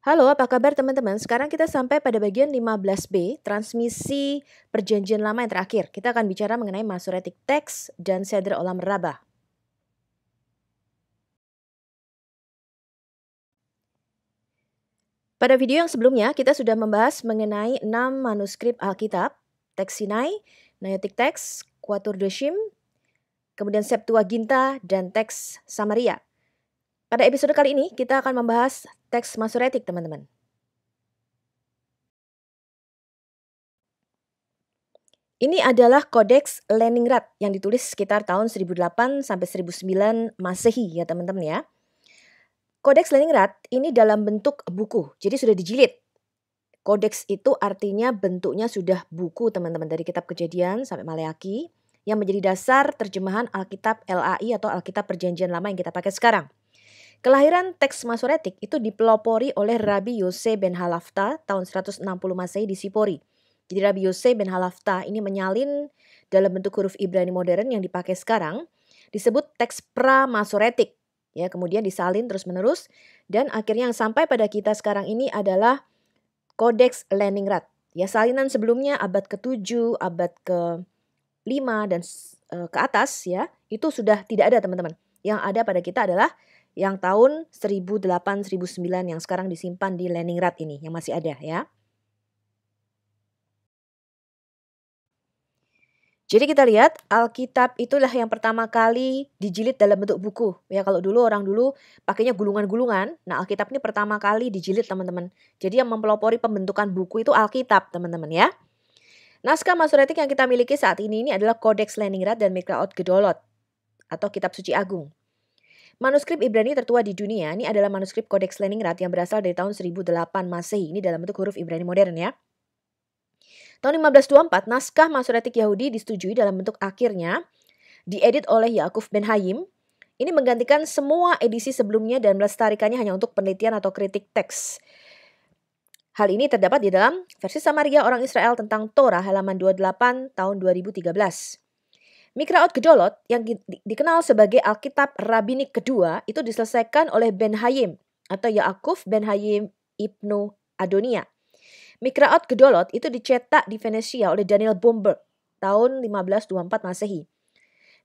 Halo, apa kabar teman-teman? Sekarang kita sampai pada bagian 15B, transmisi perjanjian lama yang terakhir. Kita akan bicara mengenai Masoretic Text dan Seder Olam Rabbah. Pada video yang sebelumnya, kita sudah membahas mengenai 6 manuskrip Alkitab, teks Sinai, Nayotic Text, Quatur Doshim, kemudian Septuaginta, dan teks Samaria. Pada episode kali ini, kita akan membahas teks Masoretic, teman-teman. Ini adalah Kodeks Leningrad yang ditulis sekitar tahun 1008 sampai 1009 Masehi ya teman-teman ya. Kodeks Leningrad ini dalam bentuk buku, jadi sudah dijilid. Kodeks itu artinya bentuknya sudah buku teman-teman, dari kitab Kejadian sampai Maleaki, yang menjadi dasar terjemahan Alkitab LAI atau Alkitab Perjanjian Lama yang kita pakai sekarang. Kelahiran teks Masoretic itu dipelopori oleh Rabbi Yose ben Halafta tahun 160 Masehi di Sipori. Jadi Rabbi Yose ben Halafta ini menyalin dalam bentuk huruf Ibrani modern yang dipakai sekarang, disebut teks pra-Masoretic. Ya, kemudian disalin terus-menerus dan akhirnya yang sampai pada kita sekarang ini adalah Kodeks Leningrad. Ya, salinan sebelumnya abad ke-7, abad ke-5 dan ke atas ya, itu sudah tidak ada teman-teman. Yang ada pada kita adalah yang tahun 1008-1009 yang sekarang disimpan di Leningrad ini, yang masih ada ya. Jadi kita lihat Alkitab itulah yang pertama kali dijilid dalam bentuk buku. Ya kalau dulu orang dulu pakainya gulungan-gulungan. Nah Alkitab ini pertama kali dijilid teman-teman. Jadi yang mempelopori pembentukan buku itu Alkitab teman-teman ya. Naskah Masoretic yang kita miliki saat ini adalah Kodeks Leningrad dan Mikraot Gedolot atau Kitab Suci Agung. Manuskrip Ibrani tertua di dunia ini adalah manuskrip Kodeks Leningrad yang berasal dari tahun 1008 Masehi. Ini dalam bentuk huruf Ibrani modern ya. Tahun 1524, naskah Masoretic Yahudi disetujui dalam bentuk akhirnya, diedit oleh Yaakov ben Hayim. Ini menggantikan semua edisi sebelumnya dan melestarikannya hanya untuk penelitian atau kritik teks. Hal ini terdapat di dalam versi Samaria orang Israel tentang Torah halaman 28 tahun 2013. Mikraot Gedolot yang dikenal sebagai Alkitab Rabbinik kedua itu diselesaikan oleh Ben Hayim atau Yaakov ben Hayim Ibnu Adonia. Mikraot Gedolot itu dicetak di Venesia oleh Daniel Bomberg tahun 1524 Masehi.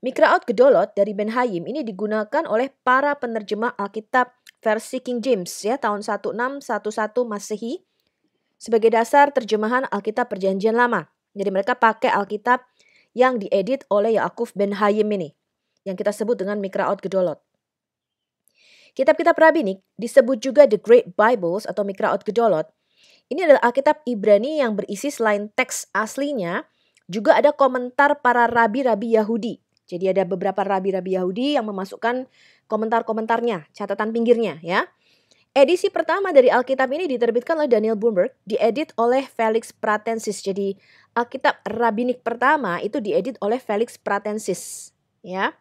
Mikraot Gedolot dari Ben Hayim ini digunakan oleh para penerjemah Alkitab versi King James ya tahun 1611 Masehi sebagai dasar terjemahan Alkitab Perjanjian Lama. Jadi mereka pakai Alkitab yang diedit oleh Yaakov ben Hayim ini yang kita sebut dengan Mikraot Gedolot. Kitab-kitab rabbinik disebut juga The Great Bibles atau Mikraot Gedolot. Ini adalah Alkitab Ibrani yang berisi selain teks aslinya, juga ada komentar para rabi-rabi Yahudi. Jadi ada beberapa rabi-rabi Yahudi yang memasukkan komentar-komentarnya, catatan pinggirnya ya. Edisi pertama dari Alkitab ini diterbitkan oleh Daniel Bomberg, diedit oleh Felix Pratensis. Jadi Alkitab Rabbinik pertama itu diedit oleh Felix Pratensis ya.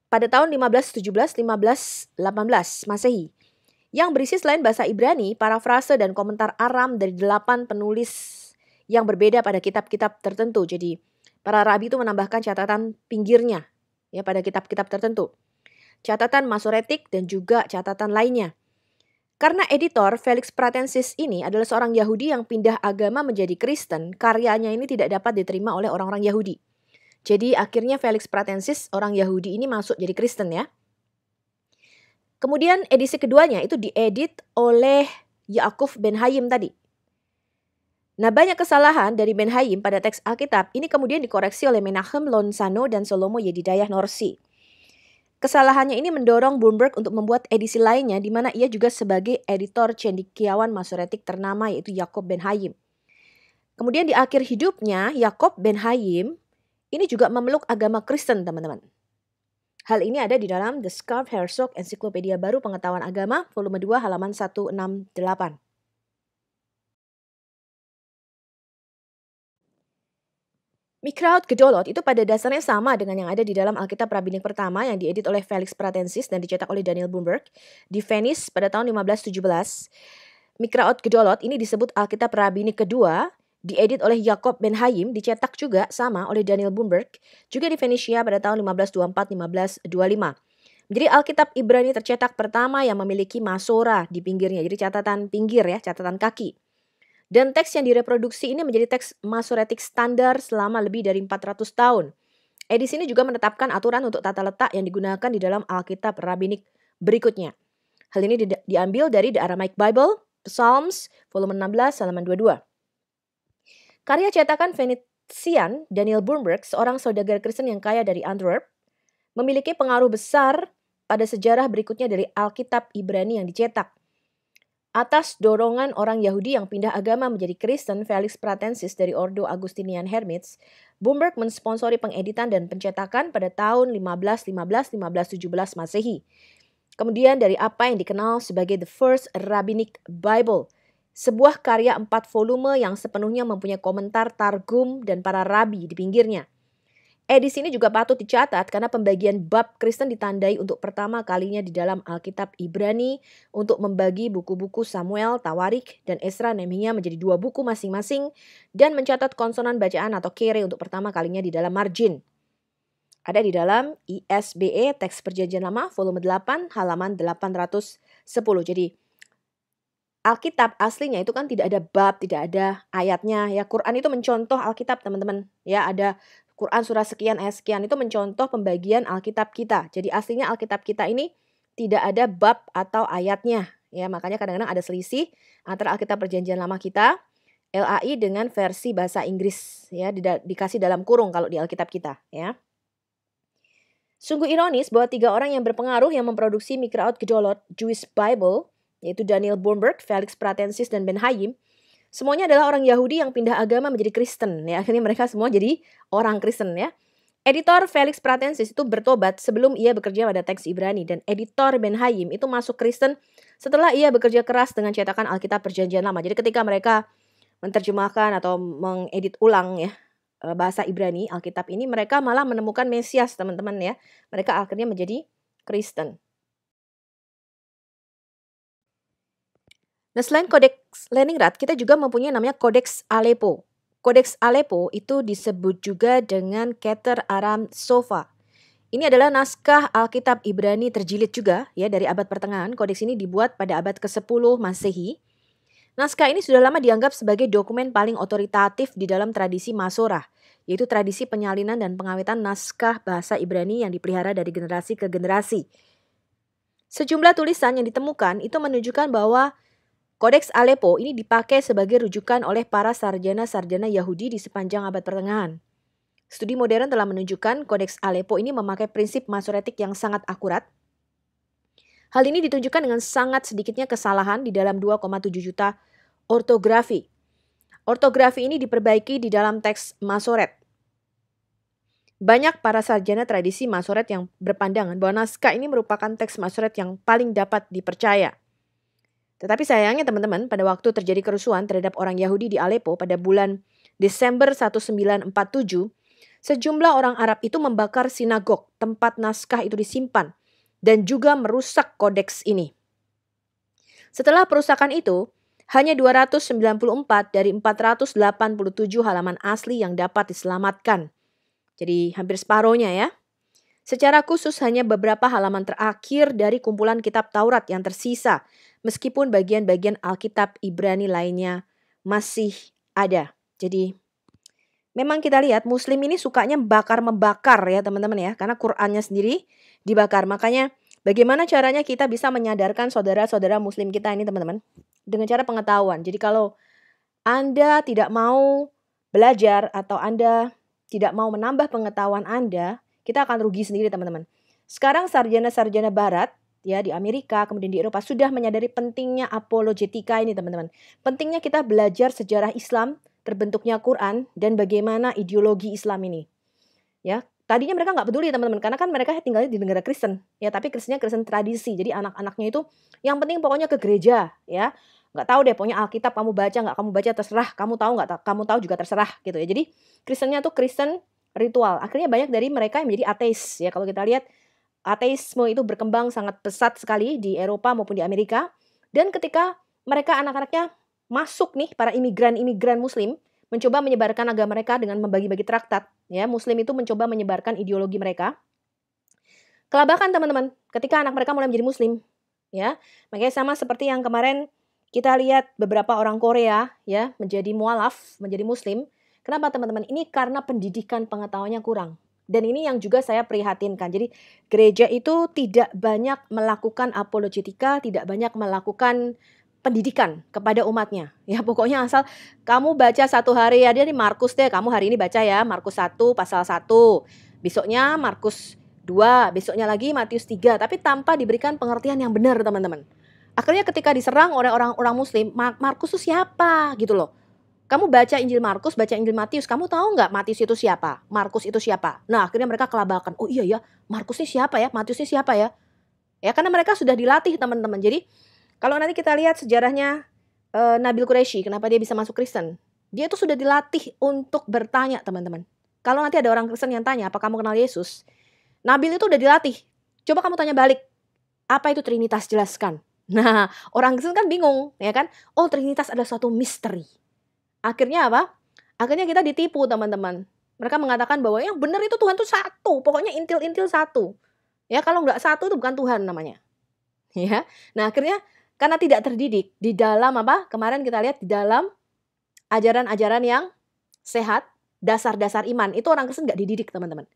Pada tahun 1517-1518 Masehi. Yang berisi selain bahasa Ibrani, parafrase dan komentar Aram dari 8 penulis yang berbeda pada kitab-kitab tertentu. Jadi para rabi itu menambahkan catatan pinggirnya ya pada kitab-kitab tertentu. Catatan Masoretic dan juga catatan lainnya. Karena editor Felix Pratensis ini adalah seorang Yahudi yang pindah agama menjadi Kristen, karyanya ini tidak dapat diterima oleh orang-orang Yahudi. Jadi akhirnya Felix Pratensis, orang Yahudi ini masuk jadi Kristen ya. Kemudian edisi keduanya itu diedit oleh Yaakov ben Hayim tadi. Nah banyak kesalahan dari Ben Hayim pada teks Alkitab ini kemudian dikoreksi oleh Menachem Lonsano dan Solomo Yedidayah Norsi. Kesalahannya ini mendorong Bomberg untuk membuat edisi lainnya di mana ia juga sebagai editor cendekiawan Masoretic ternama yaitu Yaakov ben Hayim. Kemudian di akhir hidupnya Yaakov ben Hayim ini juga memeluk agama Kristen teman-teman. Hal ini ada di dalam The Scarf Herzog Ensiklopedia Baru Pengetahuan Agama, volume 2 halaman 168. Mikraot Gedolot itu pada dasarnya sama dengan yang ada di dalam Alkitab Rabbinik pertama yang diedit oleh Felix Pratensis dan dicetak oleh Daniel Bomberg di Venice pada tahun 1517. Mikraot Gedolot ini disebut Alkitab Rabbinik kedua, diedit oleh Yaakov ben Hayim, dicetak juga sama oleh Daniel Bomberg, juga di Venesia pada tahun 1524-1525. Jadi Alkitab Ibrani tercetak pertama yang memiliki masora di pinggirnya. Jadi catatan pinggir ya, catatan kaki. Dan teks yang direproduksi ini menjadi teks Masoretik standar selama lebih dari 400 tahun. Edisi ini juga menetapkan aturan untuk tata letak yang digunakan di dalam Alkitab Rabbinik berikutnya. Hal ini diambil dari The Aramaic Bible, Psalms, volume 16, halaman 22. Karya cetakan Venetian Daniel Boomberg, seorang saudagar Kristen yang kaya dari Antwerp, memiliki pengaruh besar pada sejarah berikutnya dari Alkitab Ibrani yang dicetak. Atas dorongan orang Yahudi yang pindah agama menjadi Kristen, Felix Pratensis dari Ordo Augustinian Hermits, Boomberg mensponsori pengeditan dan pencetakan pada tahun 1517 Masehi. Kemudian dari apa yang dikenal sebagai The First Rabbinic Bible, sebuah karya 4 volume yang sepenuhnya mempunyai komentar Targum dan para rabi di pinggirnya. Edisi ini juga patut dicatat karena pembagian bab Kristen ditandai untuk pertama kalinya di dalam Alkitab Ibrani untuk membagi buku-buku Samuel, Tawarik, dan Esra Nehemia menjadi 2 buku masing-masing dan mencatat konsonan bacaan atau kere untuk pertama kalinya di dalam margin. Ada di dalam ISBE Teks Perjanjian Lama volume 8 halaman 810. Jadi Alkitab aslinya itu kan tidak ada bab, tidak ada ayatnya ya. Quran itu mencontoh Alkitab teman-teman. Ya, ada Quran surah sekian ayat sekian itu mencontoh pembagian Alkitab kita. Jadi aslinya Alkitab kita ini tidak ada bab atau ayatnya. Ya, makanya kadang-kadang ada selisih antara Alkitab Perjanjian Lama kita LAI dengan versi bahasa Inggris ya, dikasih dalam kurung kalau di Alkitab kita ya. Sungguh ironis bahwa 3 orang yang berpengaruh yang memproduksi Mikraot Gedolot Jewish Bible, yaitu Daniel Boomberg, Felix Pratensis, dan Ben Hayim, semuanya adalah orang Yahudi yang pindah agama menjadi Kristen. Ya, akhirnya mereka semua jadi orang Kristen ya. Editor Felix Pratensis itu bertobat sebelum ia bekerja pada teks Ibrani, dan editor Ben Hayim itu masuk Kristen setelah ia bekerja keras dengan cetakan Alkitab Perjanjian Lama. Jadi ketika mereka menerjemahkan atau mengedit ulang ya bahasa Ibrani Alkitab ini, mereka malah menemukan Mesias teman-teman ya. Mereka akhirnya menjadi Kristen. Nah, selain Kodeks Leningrad, kita juga mempunyai namanya Kodeks Aleppo. Kodeks Aleppo itu disebut juga dengan Keter Aram Sofa. Ini adalah naskah Alkitab Ibrani terjilid juga ya dari abad pertengahan. Kodeks ini dibuat pada abad ke-10 Masehi. Naskah ini sudah lama dianggap sebagai dokumen paling otoritatif di dalam tradisi Masorah, yaitu tradisi penyalinan dan pengawetan naskah bahasa Ibrani yang dipelihara dari generasi ke generasi. Sejumlah tulisan yang ditemukan itu menunjukkan bahwa Kodeks Aleppo ini dipakai sebagai rujukan oleh para sarjana-sarjana Yahudi di sepanjang abad pertengahan. Studi modern telah menunjukkan Kodeks Aleppo ini memakai prinsip Masoretik yang sangat akurat. Hal ini ditunjukkan dengan sangat sedikitnya kesalahan di dalam 2,7 juta ortografi. Ortografi ini diperbaiki di dalam teks Masoret. Banyak para sarjana tradisi Masoret yang berpandangan bahwa naskah ini merupakan teks Masoret yang paling dapat dipercaya. Tetapi sayangnya teman-teman, pada waktu terjadi kerusuhan terhadap orang Yahudi di Aleppo pada bulan Desember 1947, sejumlah orang Arab itu membakar sinagog tempat naskah itu disimpan dan juga merusak kodeks ini. Setelah perusakan itu, hanya 294 dari 487 halaman asli yang dapat diselamatkan. Jadi hampir separuhnya ya. Secara khusus hanya beberapa halaman terakhir dari kumpulan kitab Taurat yang tersisa, meskipun bagian-bagian Alkitab Ibrani lainnya masih ada. Jadi memang kita lihat Muslim ini sukanya membakar ya teman-teman ya, karena Qur'annya sendiri dibakar. Makanya bagaimana caranya kita bisa menyadarkan saudara-saudara Muslim kita ini teman-teman? Dengan cara pengetahuan. Jadi kalau Anda tidak mau belajar atau Anda tidak mau menambah pengetahuan Anda, kita akan rugi sendiri teman-teman. Sekarang sarjana-sarjana barat ya di Amerika kemudian di Eropa sudah menyadari pentingnya apologetika ini teman-teman. Pentingnya kita belajar sejarah Islam, terbentuknya Quran dan bagaimana ideologi Islam ini. Ya, tadinya mereka nggak peduli teman-teman karena kan mereka tinggalnya di negara Kristen ya, tapi Kristennya Kristen tradisi. Jadi anak-anaknya itu yang penting pokoknya ke gereja ya. Nggak tahu deh pokoknya Alkitab kamu baca nggak kamu baca terserah, kamu tahu nggak kamu tahu juga terserah gitu ya. Jadi Kristennya tuh Kristen ritual. Akhirnya banyak dari mereka yang menjadi ateis ya. Kalau kita lihat ateisme itu berkembang sangat pesat sekali di Eropa maupun di Amerika. Dan ketika mereka anak-anaknya masuk nih para imigran-imigran Muslim mencoba menyebarkan agama mereka dengan membagi-bagi traktat ya. Muslim itu mencoba menyebarkan ideologi mereka. Kelabakan teman-teman, ketika anak mereka mulai menjadi muslim, ya. Makanya sama seperti yang kemarin kita lihat beberapa orang Korea, ya, menjadi mualaf, menjadi muslim. Kenapa teman-teman? Ini karena pendidikan pengetahuannya kurang. Dan ini yang juga saya prihatinkan. Jadi gereja itu tidak banyak melakukan apologetika, tidak banyak melakukan pendidikan kepada umatnya. Ya pokoknya asal kamu baca satu hari ya, dia di Markus deh, kamu hari ini baca ya Markus 1 pasal 1. Besoknya Markus 2, besoknya lagi Matius 3, tapi tanpa diberikan pengertian yang benar, teman-teman. Akhirnya ketika diserang oleh orang muslim, Markus itu siapa gitu loh. Kamu baca Injil Markus, baca Injil Matius, kamu tahu nggak Matius itu siapa? Markus itu siapa? Nah, akhirnya mereka kelabakan. Oh iya ya, Markus ini siapa ya? Matius ini siapa ya? Ya, karena mereka sudah dilatih, teman-teman. Jadi, kalau nanti kita lihat sejarahnya Nabil Qureshi, kenapa dia bisa masuk Kristen? Dia itu sudah dilatih untuk bertanya, teman-teman. Kalau nanti ada orang Kristen yang tanya, apa kamu kenal Yesus? Nabil itu udah dilatih. Coba kamu tanya balik, apa itu Trinitas? Jelaskan. Nah, orang Kristen kan bingung, ya kan? Oh, Trinitas adalah suatu misteri. Akhirnya apa? Akhirnya kita ditipu, teman-teman. Mereka mengatakan bahwa yang benar itu Tuhan itu satu. Pokoknya intil-intil satu. Ya, kalau nggak satu itu bukan Tuhan namanya. Ya. Nah, akhirnya karena tidak terdidik di dalam apa? Kemarin kita lihat di dalam ajaran-ajaran yang sehat, dasar-dasar iman. Itu orang Kristen nggak dididik, teman-teman.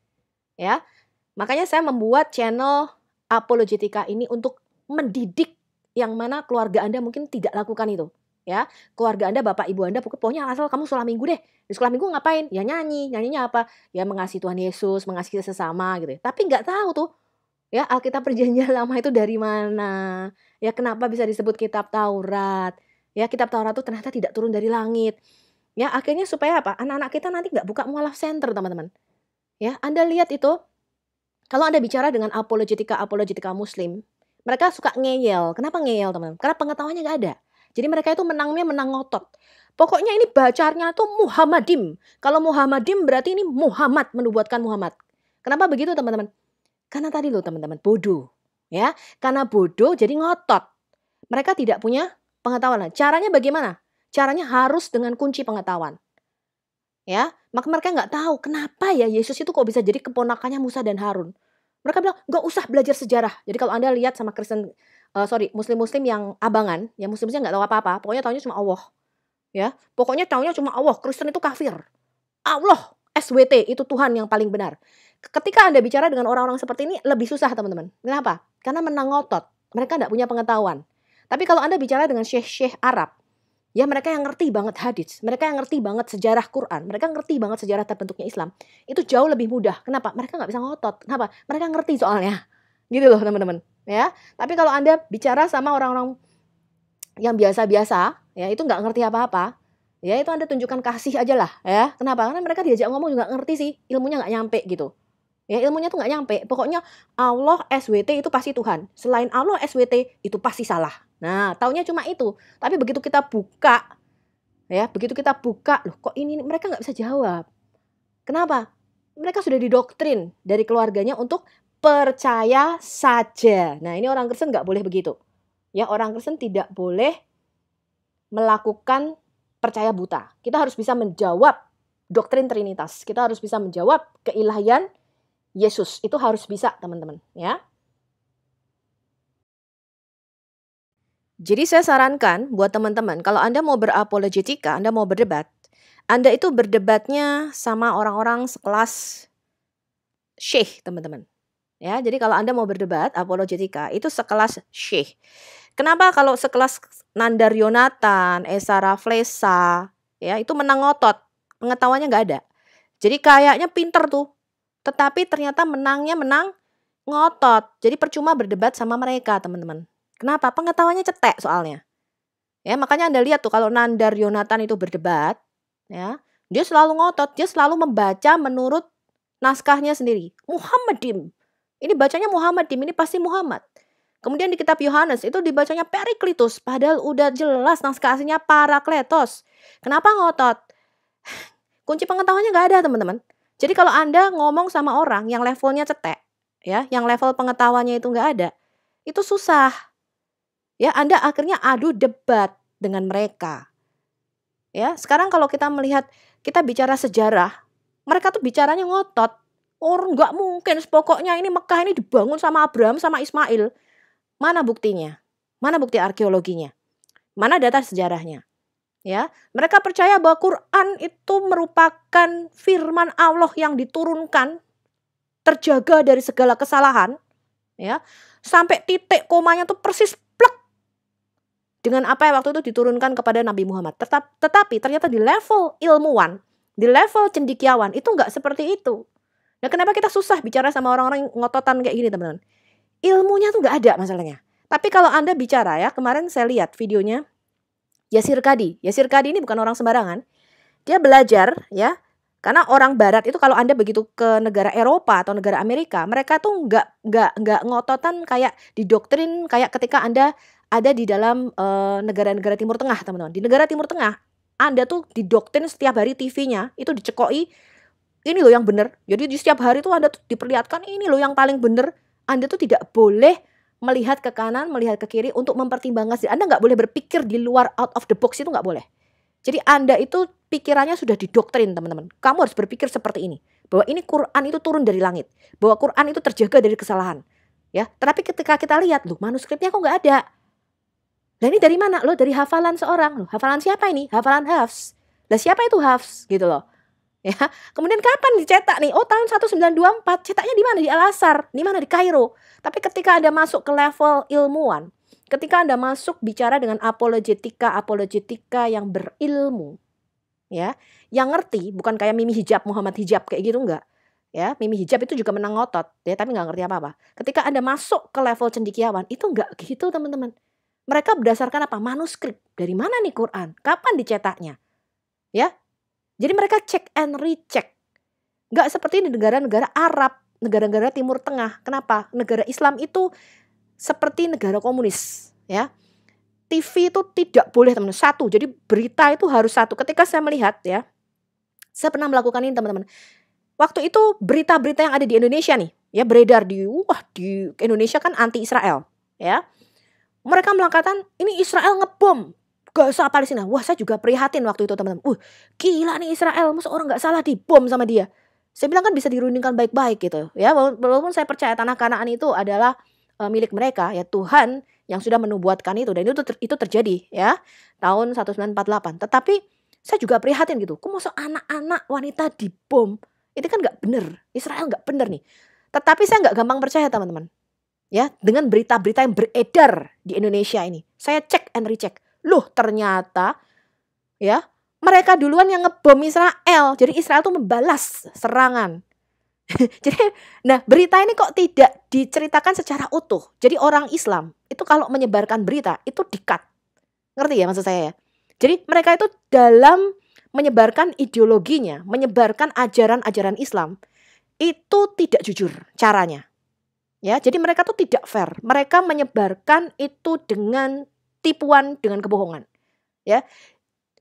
Ya. Makanya saya membuat channel Apologetika ini untuk mendidik yang mana keluarga Anda mungkin tidak lakukan itu. Ya, keluarga Anda, bapak ibu Anda, pokoknya asal kamu sekolah minggu deh. Di sekolah minggu ngapain? Ya nyanyi. Nyanyinya apa? Ya mengasihi Tuhan Yesus, mengasihi sesama gitu. Tapi nggak tahu tuh, ya Alkitab Perjanjian Lama itu dari mana? Ya kenapa bisa disebut kitab Taurat? Ya kitab Taurat itu ternyata tidak turun dari langit. Ya akhirnya supaya apa? Anak-anak kita nanti nggak buka mualaf center, teman-teman. Ya, Anda lihat itu, kalau Anda bicara dengan apologetika Muslim, mereka suka ngeyel. Kenapa ngeyel, teman-teman? Karena pengetahuannya nggak ada. Jadi mereka itu menangnya menang ngotot. Pokoknya ini bacarnya tuh Muhammadim. Kalau Muhammadim berarti ini Muhammad, menubuatkan Muhammad. Kenapa begitu, teman-teman? Karena tadi loh, teman-teman, bodoh. Ya, karena bodoh jadi ngotot. Mereka tidak punya pengetahuan. Caranya bagaimana? Caranya harus dengan kunci pengetahuan. Ya, maka mereka nggak tahu kenapa ya Yesus itu kok bisa jadi keponakannya Musa dan Harun. Mereka bilang nggak usah belajar sejarah. Jadi kalau Anda lihat sama Muslim-Muslim yang abangan, yang Muslimnya nggak tahu apa-apa, pokoknya taunya cuma Allah. Ya, pokoknya taunya cuma Allah. Kristen itu kafir. Allah, SWT itu Tuhan yang paling benar. Ketika Anda bicara dengan orang-orang seperti ini lebih susah, teman-teman. Kenapa? Karena menang ngotot. Mereka nggak punya pengetahuan. Tapi kalau Anda bicara dengan syekh-syekh Arab, ya mereka yang ngerti banget hadits, mereka yang ngerti banget sejarah Quran, mereka ngerti banget sejarah terbentuknya Islam, itu jauh lebih mudah. Kenapa? Mereka nggak bisa ngotot. Kenapa? Mereka ngerti soalnya. Gitu loh, teman-teman. Ya, tapi kalau Anda bicara sama orang-orang yang biasa-biasa, ya itu nggak ngerti apa-apa, ya itu Anda tunjukkan kasih aja lah, ya. Kenapa? Karena mereka diajak ngomong juga ngerti sih, ilmunya nggak nyampe gitu. Ya ilmunya tuh nggak nyampe. Pokoknya Allah SWT itu pasti Tuhan. Selain Allah SWT itu pasti salah. Nah, taunya cuma itu. Tapi begitu kita buka, ya begitu kita buka, loh kok ini mereka nggak bisa jawab. Kenapa? Mereka sudah didoktrin dari keluarganya untuk percaya saja. Nah, ini orang Kristen nggak boleh begitu. Ya, orang Kristen tidak boleh melakukan percaya buta. Kita harus bisa menjawab doktrin Trinitas. Kita harus bisa menjawab keilahian Yesus. Itu harus bisa, teman-teman, ya. Jadi saya sarankan buat teman-teman, kalau Anda mau berapologetika, Anda mau berdebat, Anda itu berdebatnya sama orang-orang sekelas syekh, teman-teman. Ya, jadi kalau Anda mau berdebat apologetika itu sekelas syekh. Kenapa kalau sekelas Nandar Yonatan, Esa Raflesa, ya itu menang ngotot, pengetahuannya nggak ada. Jadi kayaknya pinter tuh, tetapi ternyata menangnya menang ngotot. Jadi percuma berdebat sama mereka, teman-teman. Kenapa? Pengetahuannya cetek soalnya. Ya, makanya Anda lihat tuh kalau Nandar Yonatan itu berdebat, ya, dia selalu ngotot, dia selalu membaca menurut naskahnya sendiri. Muhammadim. Ini bacanya Muhammadim, ini pasti Muhammad. Kemudian di kitab Yohanes itu dibacanya Periklitus, padahal udah jelas naskah aslinya Parakletos. Kenapa ngotot? Kunci pengetahuannya nggak ada, teman-teman. Jadi kalau Anda ngomong sama orang yang levelnya cetek, ya, yang level pengetahuannya itu nggak ada, itu susah. Ya, Anda akhirnya adu debat dengan mereka. Ya, sekarang kalau kita melihat, kita bicara sejarah, mereka tuh bicaranya ngotot. Orang nggak mungkin, pokoknya ini Mekah ini dibangun sama Abraham sama Ismail. Mana buktinya? Mana bukti arkeologinya? Mana data sejarahnya? Ya, mereka percaya bahwa Quran itu merupakan firman Allah yang diturunkan, terjaga dari segala kesalahan, ya, sampai titik komanya tuh persis plek dengan apa yang waktu itu diturunkan kepada Nabi Muhammad. Tetapi ternyata di level ilmuwan, di level cendekiawan itu nggak seperti itu. Nah, kenapa kita susah bicara sama orang-orang yang ngototan kayak gini, teman-teman? Ilmunya tuh nggak ada masalahnya. Tapi kalau Anda bicara ya, kemarin saya lihat videonya Yasir Qadhi. Yasir Qadhi ini bukan orang sembarangan. Dia belajar ya, karena orang Barat itu kalau Anda begitu ke negara Eropa atau negara Amerika, mereka tuh nggak ngototan kayak didoktrin kayak ketika Anda ada di dalam negara-negara Timur Tengah, teman-teman. Di negara Timur Tengah, Anda tuh didoktrin setiap hari TV-nya itu dicekoi, ini loh yang benar. Jadi di setiap hari tuh Anda tuh diperlihatkan ini loh yang paling benar. Anda tuh tidak boleh melihat ke kanan, melihat ke kiri untuk mempertimbangkan. Anda nggak boleh berpikir di luar out of the box, itu nggak boleh. Jadi Anda itu pikirannya sudah didoktrin, teman-teman. Kamu harus berpikir seperti ini. Bahwa ini Quran itu turun dari langit. Bahwa Quran itu terjaga dari kesalahan. Ya, tetapi ketika kita lihat, loh manuskripnya kok nggak ada. Nah ini dari mana? Loh dari hafalan seorang. Loh hafalan siapa ini? Hafalan Hafs. Lah siapa itu Hafs? Gitu loh. Ya, kemudian kapan dicetak nih? Oh tahun 1924. Cetaknya di mana? Di Al-Azhar, di mana? Di Kairo. Tapi ketika Anda masuk ke level ilmuwan, ketika Anda masuk bicara dengan apologetika yang berilmu, ya, yang ngerti, bukan kayak Mimi Hijab, Muhammad Hijab kayak gitu enggak. Ya, Mimi Hijab itu juga menang ngotot, ya, tapi nggak ngerti apa-apa. Ketika Anda masuk ke level cendekiawan, itu enggak gitu, teman-teman. Mereka berdasarkan apa? Manuskrip. Dari mana nih Quran? Kapan dicetaknya? Ya. Jadi mereka cek and recheck. Nggak seperti di negara-negara Arab, negara-negara Timur Tengah. Kenapa? Negara Islam itu seperti negara komunis. Ya, TV itu tidak boleh, teman-teman. Satu, jadi berita itu harus satu. Ketika saya melihat ya, saya pernah melakukan ini, teman-teman. Waktu itu berita-berita yang ada di Indonesia nih, ya beredar di Indonesia kan anti Israel. Ya, mereka mengatakan ini Israel ngebom Gaza Palestina. Wah, saya juga prihatin waktu itu, teman-teman. Gila nih Israel, masa orang nggak salah dibom sama dia. Saya bilang kan bisa dirundingkan baik-baik gitu. Ya, walaupun saya percaya tanah Kanaan itu adalah milik mereka, ya Tuhan yang sudah menubuatkan itu dan itu terjadi ya tahun 1948. Tetapi saya juga prihatin gitu. Kok masa anak-anak wanita dibom? Itu kan nggak bener. Israel nggak bener nih. Tetapi saya nggak gampang percaya, teman-teman. Ya, dengan berita-berita yang beredar di Indonesia ini. Saya cek and recheck. Loh ternyata ya mereka duluan yang ngebom Israel. Jadi Israel tuh membalas serangan. Jadi nah berita ini kok tidak diceritakan secara utuh. Jadi orang Islam itu kalau menyebarkan berita itu di-cut. Ngerti ya maksud saya ya? Jadi mereka itu dalam menyebarkan ideologinya, menyebarkan ajaran-ajaran Islam itu tidak jujur caranya. Ya, jadi mereka tuh tidak fair. Mereka menyebarkan itu dengan tipuan, dengan kebohongan. Ya.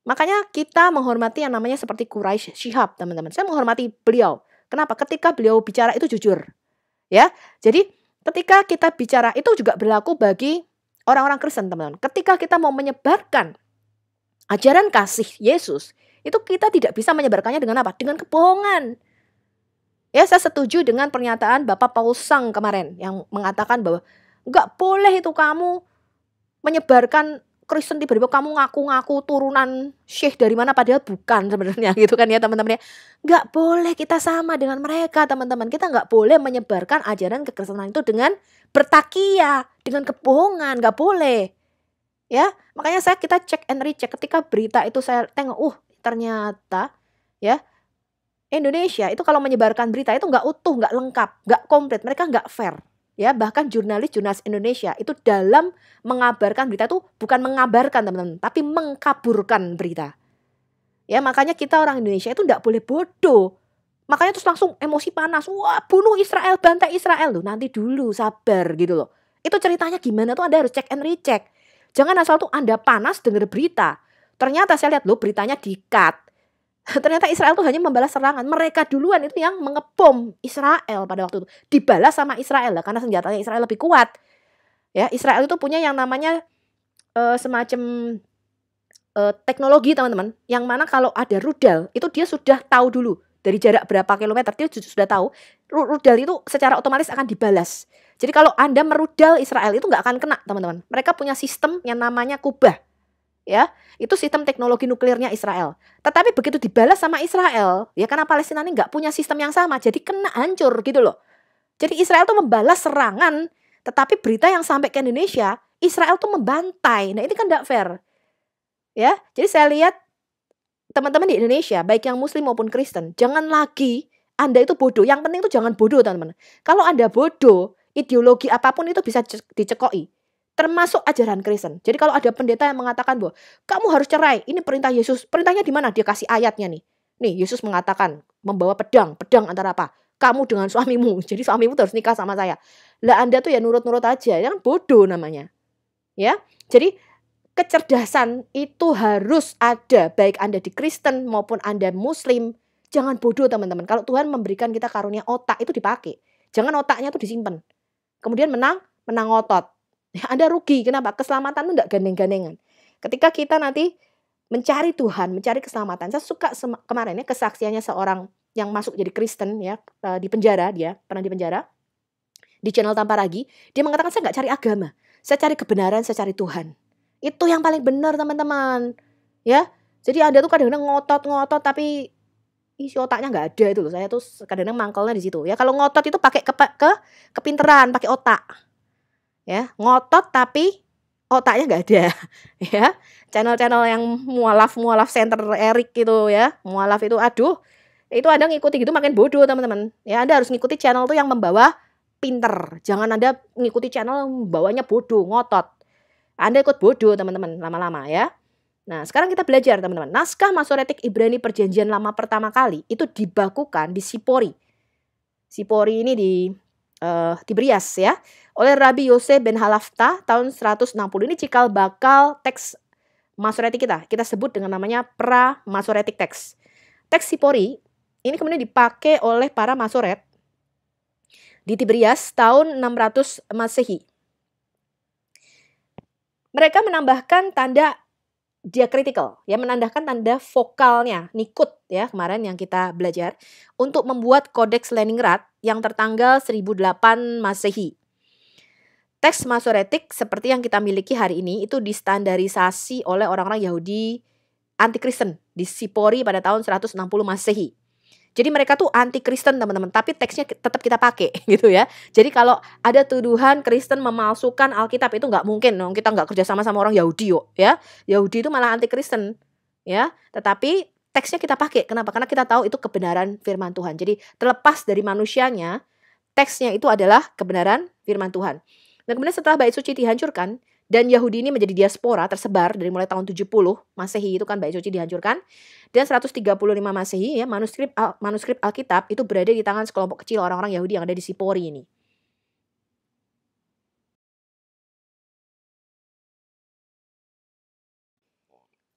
Makanya kita menghormati yang namanya seperti Quraisy Shihab, teman-teman. Saya menghormati beliau. Kenapa? Ketika beliau bicara itu jujur. Ya. Jadi ketika kita bicara itu juga berlaku bagi orang-orang Kristen, teman-teman. Ketika kita mau menyebarkan ajaran kasih Yesus, itu kita tidak bisa menyebarkannya dengan apa? Dengan kebohongan. Ya, saya setuju dengan pernyataan Bapak Paul Sang kemarin yang mengatakan bahwa nggak boleh itu kamu menyebarkan Kristen tiba-tiba kamu ngaku-ngaku turunan syekh dari mana padahal bukan sebenarnya gitu kan ya teman-teman ya. Nggak boleh kita sama dengan mereka, teman-teman. Kita nggak boleh menyebarkan ajaran kekristenan itu dengan bertakia, dengan kebohongan, nggak boleh. Ya, makanya kita cek and recheck ketika berita itu saya tengok, ternyata ya Indonesia itu kalau menyebarkan berita itu nggak utuh, nggak lengkap, nggak komplit, mereka nggak fair. Ya, bahkan jurnalis Indonesia itu dalam mengabarkan berita itu bukan mengabarkan, teman-teman, tapi mengkaburkan berita. Ya, makanya kita orang Indonesia itu nggak boleh bodoh. Makanya terus langsung emosi panas. Wah, bunuh Israel, bantai Israel. Loh, nanti dulu, sabar gitu loh. Itu ceritanya gimana tuh Anda harus cek and recheck. Jangan asal tuh Anda panas dengar berita. Ternyata saya lihat loh beritanya di-cut. Ternyata Israel tuh hanya membalas serangan. Mereka duluan itu yang mengebom Israel pada waktu itu. Dibalas sama Israel lah, karena senjatanya Israel lebih kuat. Ya, Israel itu punya yang namanya semacam teknologi, teman-teman. Yang mana kalau ada rudal, itu dia sudah tahu dulu dari jarak berapa kilometer, dia sudah tahu rudal itu secara otomatis akan dibalas. Jadi kalau Anda merudal Israel itu nggak akan kena, teman-teman. Mereka punya sistem yang namanya Kubah. Ya, itu sistem teknologi nuklirnya Israel. Tetapi begitu dibalas sama Israel, ya karena Palestina ini nggak punya sistem yang sama, jadi kena hancur gitu loh. Jadi Israel tuh membalas serangan, tetapi berita yang sampai ke Indonesia, Israel tuh membantai. Nah ini kan nggak fair. Ya, jadi saya lihat teman-teman di Indonesia, baik yang Muslim maupun Kristen, jangan lagi Anda itu bodoh. Yang penting itu jangan bodoh, teman-teman. Kalau Anda bodoh, ideologi apapun itu bisa dicekoi. Termasuk ajaran Kristen. Jadi kalau ada pendeta yang mengatakan bahwa kamu harus cerai, ini perintah Yesus. Perintahnya di mana? Dia kasih ayatnya nih. Nih, Yesus mengatakan membawa pedang. Pedang antara apa? Kamu dengan suamimu. Jadi suamimu harus nikah sama saya. Lah Anda tuh ya nurut-nurut aja. Yang bodoh namanya. Ya. Jadi kecerdasan itu harus ada, baik Anda di Kristen maupun Anda Muslim. Jangan bodoh, teman-teman. Kalau Tuhan memberikan kita karunia otak, itu dipakai. Jangan otaknya tuh disimpan. Kemudian menang otot. Anda rugi. Kenapa? Keselamatan itu enggak gandeng-gandengan. Ketika kita nanti mencari Tuhan, mencari keselamatan. Saya suka kemarin ya kesaksiannya seorang yang masuk jadi Kristen ya, di penjara, dia pernah di penjara. Di channel Tanpa Ragi, dia mengatakan saya enggak cari agama. Saya cari kebenaran, saya cari Tuhan. Itu yang paling benar, teman-teman. Ya. Jadi Anda tuh kadang-kadang ngotot tapi isi otaknya enggak ada itu loh. Saya tuh kadang-kadang mangkelnya di situ. Ya, kalau ngotot itu pakai kepinteran, pakai otak. Ya, ngotot tapi otaknya nggak ada. Ya, channel-channel yang mualaf center Erik gitu ya, mualaf itu aduh, itu Anda ngikuti gitu makin bodoh, teman-teman. Ya, Anda harus ngikuti channel tuh yang membawa pinter. Jangan Anda ngikuti channel yang bawanya bodoh, ngotot. Anda ikut bodoh, teman-teman, lama-lama ya. Nah, sekarang kita belajar, teman-teman. Naskah Masoretik Ibrani Perjanjian Lama pertama kali itu dibakukan di Sipori. Sipori ini di Tiberias ya, oleh Rabi Yose ben Halafta tahun 160. Ini cikal bakal teks Masoretik kita. Kita sebut dengan namanya pra-Masoretik teks. Teks Sipori ini kemudian dipakai oleh para Masoret di Tiberias tahun 600 Masehi. Mereka menambahkan tanda diakritikal, ya, menandakan tanda vokalnya, nikut ya, kemarin yang kita belajar, untuk membuat Kodeks Leningrad yang tertanggal 1008 Masehi. Teks Masoretik seperti yang kita miliki hari ini itu distandarisasi oleh orang-orang Yahudi anti-Kristen di Sipori pada tahun 160 Masehi. Jadi mereka tuh anti-Kristen, teman-teman, tapi teksnya tetap kita pakai gitu ya. Jadi kalau ada tuduhan Kristen memalsukan Alkitab itu nggak mungkin dong, kita nggak kerja sama orang Yahudi yuk ya. Yahudi itu malah anti-Kristen ya. Tetapi teksnya kita pakai. Kenapa? Karena kita tahu itu kebenaran firman Tuhan. Jadi terlepas dari manusianya, teksnya itu adalah kebenaran firman Tuhan. Dan kemudian setelah Bait Suci dihancurkan dan Yahudi ini menjadi diaspora tersebar dari mulai tahun 70 Masehi itu kan Bait Suci dihancurkan, dan 135 Masehi ya, manuskrip Alkitab itu berada di tangan sekelompok kecil orang-orang Yahudi yang ada di Sipori ini.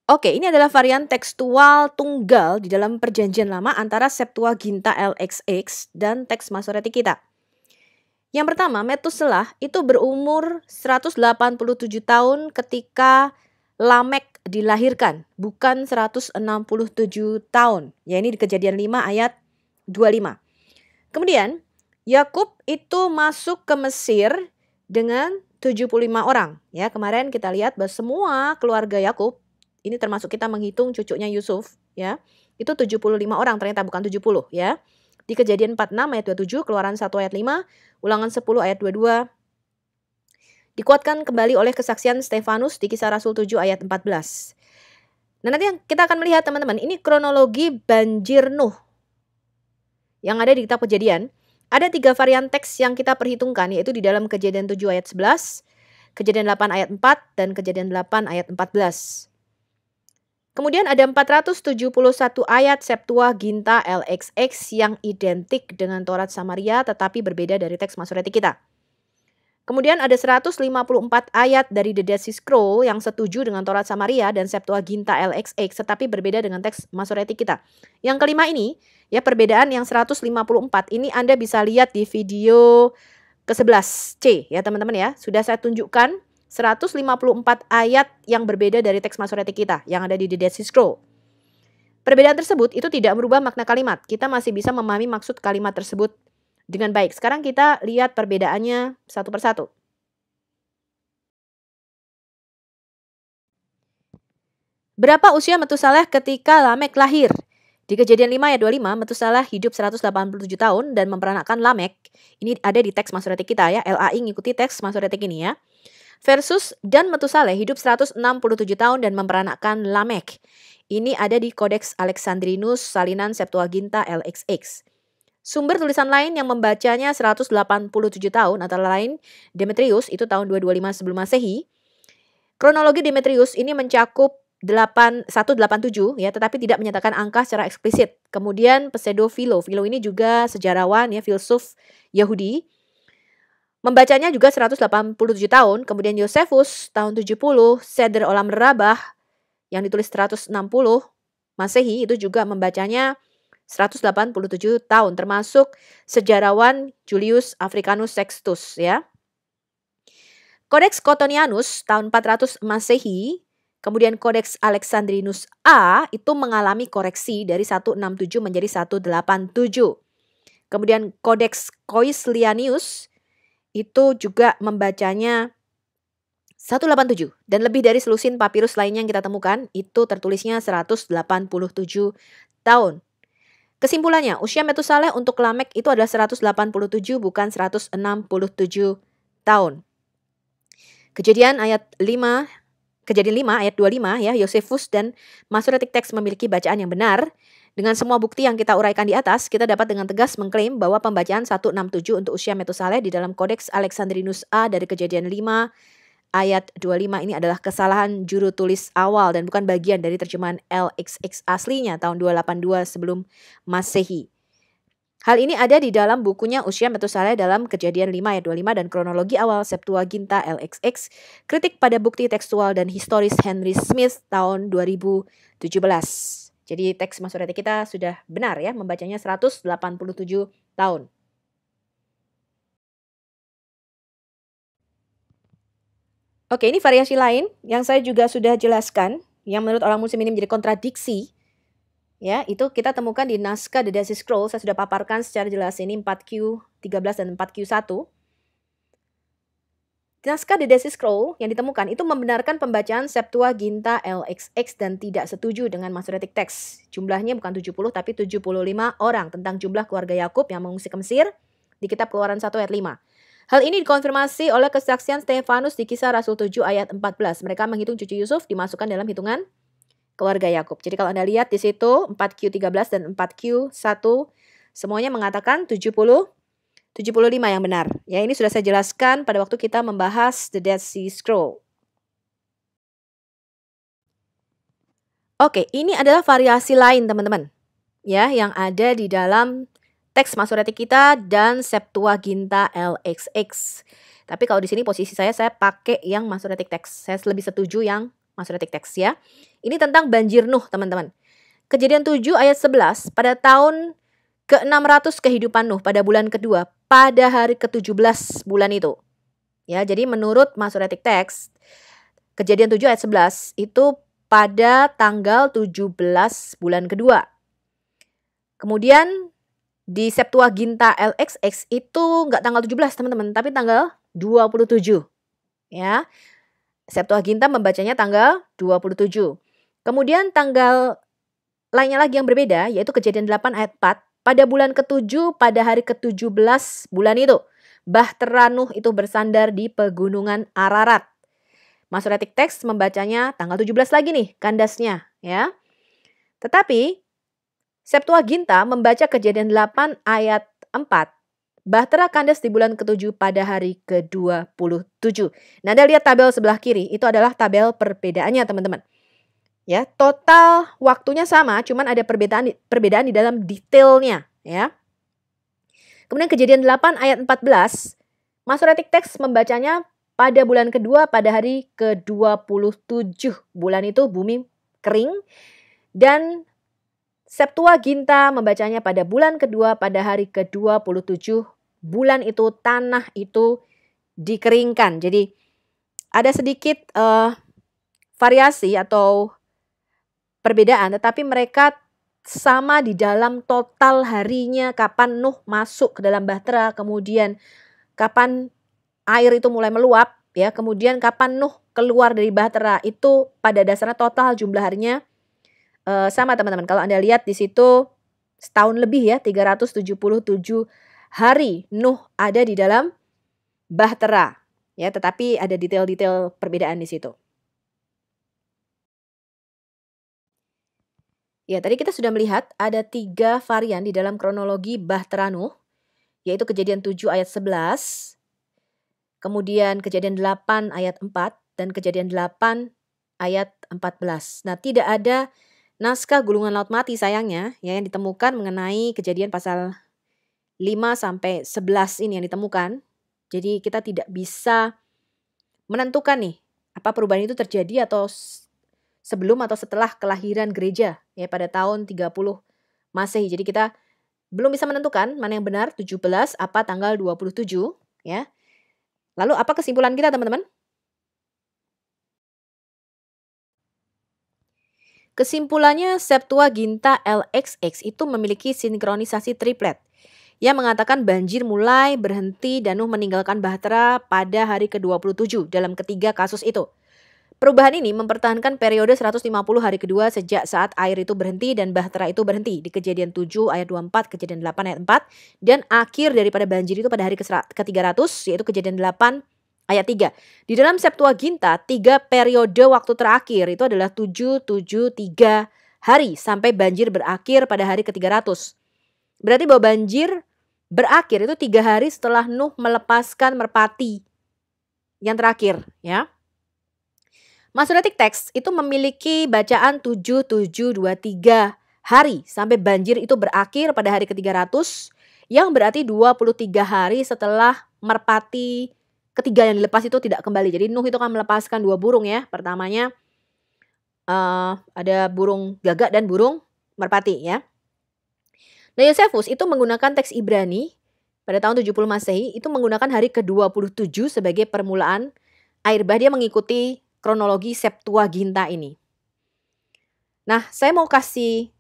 Oke, ini adalah varian tekstual tunggal di dalam Perjanjian Lama antara Septuaginta LXX dan teks Masoretik kita. Yang pertama, Metuselah itu berumur 187 tahun ketika Lamek dilahirkan, bukan 167 tahun. Ya, ini di Kejadian 5 ayat 25. Kemudian, Yakub itu masuk ke Mesir dengan 75 orang. Ya, kemarin kita lihat bahwa semua keluarga Yakub, ini termasuk kita menghitung cucunya Yusuf, ya. Itu 75 orang, ternyata bukan 70 ya. Di Kejadian 46 ayat 27, Keluaran 1 ayat 5, Ulangan 10 ayat 22. Dikuatkan kembali oleh kesaksian Stefanus di Kisah Rasul 7 ayat 14. Nah, nanti kita akan melihat, teman-teman, ini kronologi banjir Nuh yang ada di kitab Kejadian. Ada 3 varian teks yang kita perhitungkan, yaitu di dalam Kejadian 7 ayat 11, Kejadian 8 ayat 4, dan Kejadian 8 ayat 14. Kemudian ada 471 ayat Septuaginta LXX yang identik dengan Taurat Samaria tetapi berbeda dari teks Masoretik kita. Kemudian ada 154 ayat dari The Dead Sea Scroll yang setuju dengan Taurat Samaria dan Septuaginta LXX tetapi berbeda dengan teks Masoretik kita. Yang kelima ini, ya, perbedaan yang 154 ini Anda bisa lihat di video ke-11C ya, teman-teman ya. Sudah saya tunjukkan 154 ayat yang berbeda dari teks Masoretik kita yang ada di The Dead Sea Scroll. Perbedaan tersebut itu tidak merubah makna kalimat. Kita masih bisa memahami maksud kalimat tersebut dengan baik. Sekarang kita lihat perbedaannya satu persatu. Berapa usia Metusaleh ketika Lamek lahir? Di Kejadian 5 ayat 25, Metusaleh hidup 187 tahun dan memperanakkan Lamek. Ini ada di teks Masoretik kita ya, LAI ngikuti teks Masoretik ini ya. Versus dan Metusaleh hidup 167 tahun dan memperanakkan Lamek. Ini ada di Codex Alexandrinus salinan Septuaginta LXX. Sumber tulisan lain yang membacanya 187 tahun antara lain Demetrius itu tahun 225 sebelum Masehi. Kronologi Demetrius ini mencakup 187 ya, tetapi tidak menyatakan angka secara eksplisit. Kemudian Philo ini juga sejarawan ya, filsuf Yahudi. Membacanya juga 187 tahun. Kemudian Josephus tahun 70, Seder Olam Rabah yang ditulis 160 Masehi itu juga membacanya 187 tahun, termasuk sejarawan Julius Africanus Sextus ya. Codex Cottonianus tahun 400 Masehi, kemudian Codex Alexandrinus A itu mengalami koreksi dari 167 menjadi 187. Kemudian Codex Coislianius itu juga membacanya 187 dan lebih dari selusin papirus lainnya yang kita temukan itu tertulisnya 187 tahun. Kesimpulannya, usia Metusaleh untuk Lamek itu adalah 187 bukan 167 tahun. Kejadian 5 ayat 25 ya, Josephus dan Masoretic Text memiliki bacaan yang benar. Dengan semua bukti yang kita uraikan di atas, kita dapat dengan tegas mengklaim bahwa pembacaan 167 untuk usia Metusaleh di dalam Codex Alexandrinus A dari Kejadian 5 ayat 25 ini adalah kesalahan juru tulis awal dan bukan bagian dari terjemahan LXX aslinya tahun 282 sebelum Masehi. Hal ini ada di dalam bukunya Usia Metusaleh dalam Kejadian 5 ayat 25 dan kronologi awal Septuaginta LXX, kritik pada bukti tekstual dan historis Henry Smith tahun 2017. Jadi teks Masoretik kita sudah benar ya, membacanya 187 tahun. Oke, ini variasi lain yang saya juga sudah jelaskan, yang menurut orang Muslim ini menjadi kontradiksi. Ya, itu kita temukan di naskah The Dead Sea Scrolls. Saya sudah paparkan secara jelas ini 4Q13 dan 4Q1. Naskah The Dead Sea Scroll yang ditemukan itu membenarkan pembacaan Septuaginta LXX dan tidak setuju dengan Masoretic Text. Jumlahnya bukan 70 tapi 75 orang tentang jumlah keluarga Yakub yang mengungsi ke Mesir di kitab Keluaran 1 ayat 5. Hal ini dikonfirmasi oleh kesaksian Stefanus di Kisah Rasul 7 ayat 14. Mereka menghitung cucu Yusuf dimasukkan dalam hitungan keluarga Yakub. Jadi kalau Anda lihat di situ 4Q13 dan 4Q1 semuanya mengatakan 75 yang benar. Ya, ini sudah saya jelaskan pada waktu kita membahas The Dead Sea Scroll. Oke, ini adalah variasi lain teman-teman. Ya, yang ada di dalam teks Masoretik kita dan Septuaginta LXX. Tapi kalau di sini posisi saya pakai yang Masoretic Text. Saya lebih setuju yang Masoretic Text ya. Ini tentang banjir Nuh teman-teman. Kejadian 7 ayat 11, pada tahun ke-600 kehidupan Nuh pada bulan kedua, pada hari ke-17 bulan itu. Ya, jadi menurut Masoretic Text, Kejadian 7 ayat 11 itu pada tanggal 17 bulan kedua. Kemudian di Septuaginta LXX itu nggak tanggal 17 teman-teman, tapi tanggal 27. Ya, Septuaginta membacanya tanggal 27. Kemudian tanggal lainnya lagi yang berbeda, yaitu Kejadian 8 ayat 4. Pada bulan ke-7, pada hari ke-17 bulan itu, Bahtera Nuh itu bersandar di pegunungan Ararat. Masoretic Text membacanya tanggal 17 lagi nih, kandasnya. Ya. Tetapi Septuaginta membaca Kejadian 8 ayat 4. Bahtera kandas di bulan ke-7 pada hari ke-27. Nah, Anda lihat tabel sebelah kiri, itu adalah tabel perbedaannya teman-teman. Ya, total waktunya sama, cuman ada perbedaan di dalam detailnya, ya. Kemudian Kejadian 8 ayat 14, Masoretic Text membacanya pada bulan kedua pada hari ke-27. Bulan itu bumi kering dan Septuaginta membacanya pada bulan kedua pada hari ke-27. Bulan itu tanah itu dikeringkan. Jadi ada sedikit variasi atau perbedaan, tetapi mereka sama di dalam total harinya, kapan Nuh masuk ke dalam bahtera, kemudian kapan air itu mulai meluap, ya, kemudian kapan Nuh keluar dari bahtera, itu pada dasarnya total jumlah harinya sama teman-teman. Kalau Anda lihat di situ setahun lebih ya, 377 hari Nuh ada di dalam bahtera, ya, tetapi ada detail-detail perbedaan di situ. Ya, tadi kita sudah melihat ada 3 varian di dalam kronologi bahtera Nuh, yaitu Kejadian 7 ayat 11, kemudian Kejadian 8 ayat 4, dan Kejadian 8 ayat 14. Nah, tidak ada naskah gulungan laut mati sayangnya ya yang ditemukan mengenai Kejadian pasal 5 sampai 11 ini yang ditemukan. Jadi kita tidak bisa menentukan nih apa perubahan itu terjadi atau sebelum atau setelah kelahiran gereja ya pada tahun 30 Masehi. Jadi kita belum bisa menentukan mana yang benar, 17 apa tanggal 27 ya. Lalu apa kesimpulan kita teman-teman? Kesimpulannya Septuaginta LXX itu memiliki sinkronisasi triplet yang mengatakan banjir mulai berhenti dan Nuh meninggalkan bahtera pada hari ke-27 dalam ketiga kasus itu. Perubahan ini mempertahankan periode 150 hari kedua sejak saat air itu berhenti dan bahtera itu berhenti di Kejadian 7 ayat 24, Kejadian 8 ayat 4, dan akhir daripada banjir itu pada hari ke-300 yaitu Kejadian 8 ayat 3. Di dalam Septuaginta, 3 periode waktu terakhir itu adalah 773 hari sampai banjir berakhir pada hari ke-300. Berarti bahwa banjir berakhir itu 3 hari setelah Nuh melepaskan merpati yang terakhir ya. Masoretic Text itu memiliki bacaan 7723 hari sampai banjir itu berakhir pada hari ke-300 yang berarti 23 hari setelah merpati ketiga yang dilepas itu tidak kembali. Jadi Nuh itu kan melepaskan 2 burung ya. Pertamanya ada burung gagak dan burung merpati ya. Nah, Yosefus itu menggunakan teks Ibrani pada tahun 70 Masehi itu menggunakan hari ke-27 sebagai permulaan air bah. Dia mengikuti kronologi Septuaginta ini. Nah, saya mau kasih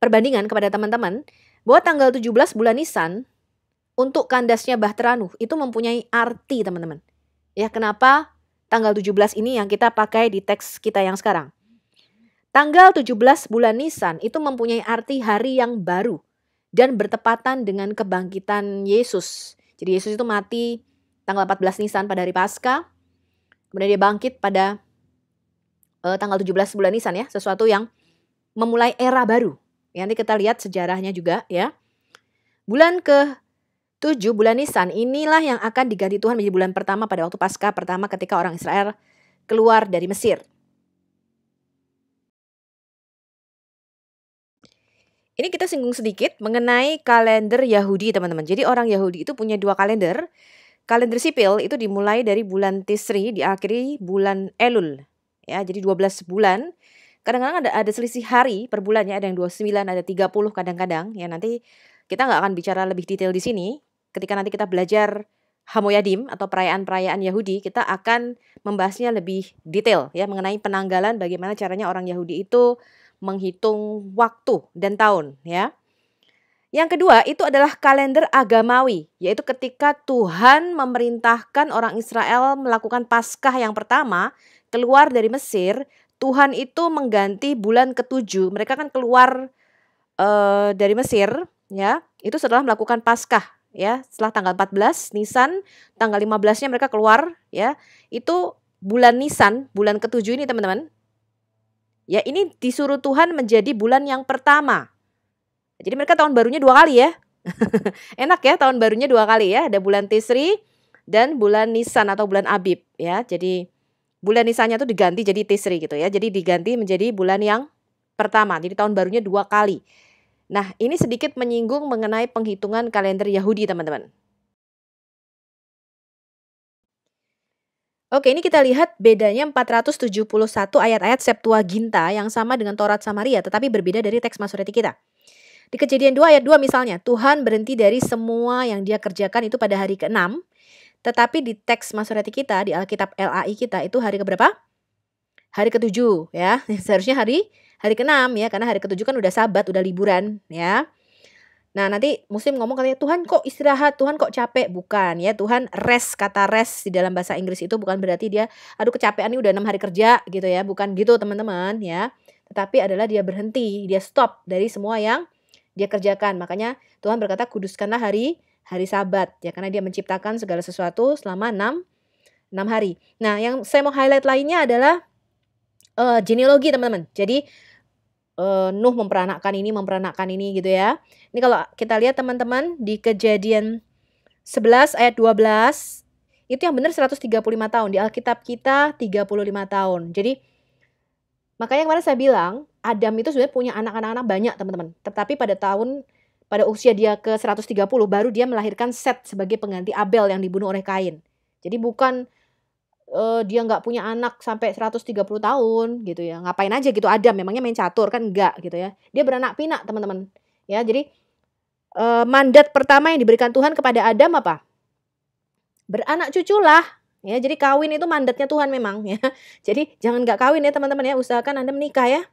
perbandingan kepada teman-teman bahwa tanggal 17 bulan Nisan untuk kandasnya bahtera Nuh itu mempunyai arti teman-teman. Ya, kenapa tanggal 17 ini yang kita pakai di teks kita yang sekarang. Tanggal 17 bulan Nisan itu mempunyai arti hari yang baru dan bertepatan dengan kebangkitan Yesus. Jadi Yesus itu mati tanggal 14 Nisan pada hari Paskah. Kemudian dia bangkit pada tanggal 17 bulan Nisan ya. Sesuatu yang memulai era baru. Ya, nanti kita lihat sejarahnya juga ya. Bulan ke-7 bulan Nisan inilah yang akan diganti Tuhan menjadi bulan pertama pada waktu Paskah pertama ketika orang Israel keluar dari Mesir. Ini kita singgung sedikit mengenai kalender Yahudi teman-teman. Jadi orang Yahudi itu punya 2 kalender. Kalender sipil itu dimulai dari bulan Tisri, diakhiri bulan Elul. Ya, jadi 12 bulan. Kadang-kadang ada selisih hari per bulannya, ada yang 29, ada 30 kadang-kadang. Ya, nanti kita nggak akan bicara lebih detail di sini. Ketika nanti kita belajar Hamoyadim atau perayaan-perayaan Yahudi, kita akan membahasnya lebih detail ya mengenai penanggalan bagaimana caranya orang Yahudi itu menghitung waktu dan tahun ya. Yang kedua itu adalah kalender agamawi, yaitu ketika Tuhan memerintahkan orang Israel melakukan Paskah yang pertama keluar dari Mesir, Tuhan itu mengganti bulan ke-7. Mereka kan keluar dari Mesir ya, itu setelah melakukan Paskah ya, setelah tanggal 14 Nisan, tanggal 15-nya mereka keluar ya. Itu bulan Nisan, bulan ke-7 ini teman-teman. Ya, ini disuruh Tuhan menjadi bulan yang pertama. Jadi mereka tahun barunya 2 kali ya. Enak ya tahun barunya 2 kali ya. Ada bulan Tisri dan bulan Nisan atau bulan Abib ya. Jadi bulan Nisannya tuh diganti jadi Tisri gitu ya. Jadi diganti menjadi bulan yang pertama. Jadi tahun barunya 2 kali. Nah, ini sedikit menyinggung mengenai penghitungan kalender Yahudi teman-teman. Oke, ini kita lihat bedanya 471 ayat-ayat Septuaginta yang sama dengan Taurat Samaria tetapi berbeda dari teks Masoretik kita. Di Kejadian 2 ayat 2 misalnya, Tuhan berhenti dari semua yang dia kerjakan itu pada hari ke-6. Tetapi di teks Masoretik kita, di Alkitab LAI kita itu hari ke berapa? Hari ke-7 ya. Seharusnya hari hari ke-6 ya, karena hari ke-7 kan udah Sabat, udah liburan ya. Nah, nanti Muslim ngomong katanya, "Tuhan kok istirahat, Tuhan kok capek?" Bukan ya, Tuhan rest, kata rest di dalam bahasa Inggris itu bukan berarti dia, "Aduh kecapean nih udah 6 hari kerja," gitu ya, bukan gitu teman-teman ya. Tetapi adalah dia berhenti, dia stop dari semua yang dia kerjakan. Makanya Tuhan berkata, "Kuduskanlah hari Sabat," ya karena dia menciptakan segala sesuatu selama 6 hari. Nah, yang saya mau highlight lainnya adalah, genealogi teman-teman. Jadi Nuh memperanakkan ini gitu ya. Ini kalau kita lihat teman-teman di Kejadian 11 ayat 12, itu yang benar 135 tahun, di Alkitab kita 35 tahun. Jadi makanya kemarin saya bilang, Adam itu sebenarnya punya anak-anak banyak teman-teman. Tetapi pada usia dia ke 130 baru dia melahirkan Set sebagai pengganti Abel yang dibunuh oleh Kain. Jadi bukan dia nggak punya anak sampai 130 tahun gitu ya, ngapain aja gitu Adam, memangnya main catur? Kan enggak gitu ya. Dia beranak pinak teman-teman, ya. Jadi, mandat pertama yang diberikan Tuhan kepada Adam apa? Beranak cuculah, ya. Jadi kawin itu mandatnya Tuhan memang ya. Jadi jangan nggak kawin ya teman-teman ya, usahakan Anda menikah ya.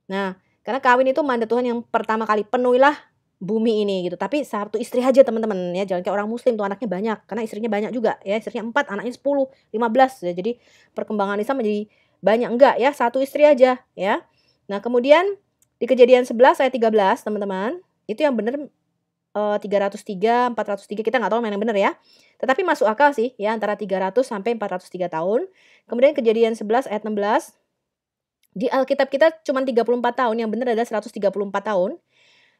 Nah, karena kawin itu mandat Tuhan yang pertama kali, penuhilah bumi ini gitu. Tapi satu istri aja teman-teman ya, jangan kayak orang muslim tuh anaknya banyak, karena istrinya banyak juga ya, istrinya 4, anaknya 10, 15 ya. Jadi perkembangan Islam menjadi banyak, enggak ya, satu istri aja ya. Nah, kemudian di Kejadian 11 ayat 13 teman-teman, itu yang benar 303, 403, kita nggak tahu mana yang benar ya. Tetapi masuk akal sih ya, antara 300 sampai 403 tahun. Kemudian Kejadian 11 ayat 16, di Alkitab kita cuma 34 tahun, yang benar adalah 134 tahun.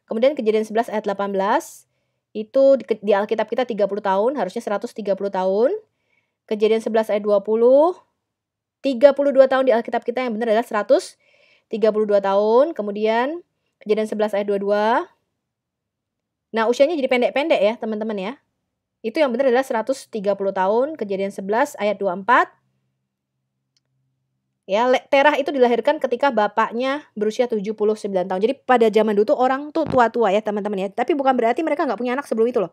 Kemudian Kejadian 11 ayat 18, itu di Alkitab kita 30 tahun, harusnya 130 tahun. Kejadian 11 ayat 20, 32 tahun di Alkitab kita, yang benar adalah 132 tahun. Kemudian Kejadian 11 ayat 22. Nah, usianya jadi pendek-pendek ya, teman-teman ya. Itu yang benar adalah 130 tahun, Kejadian 11 ayat 24. Ya, Terah itu dilahirkan ketika bapaknya berusia 79 tahun. Jadi pada zaman dulu tuh orang tuh tua-tua ya teman-teman ya. Tapi bukan berarti mereka nggak punya anak sebelum itu loh.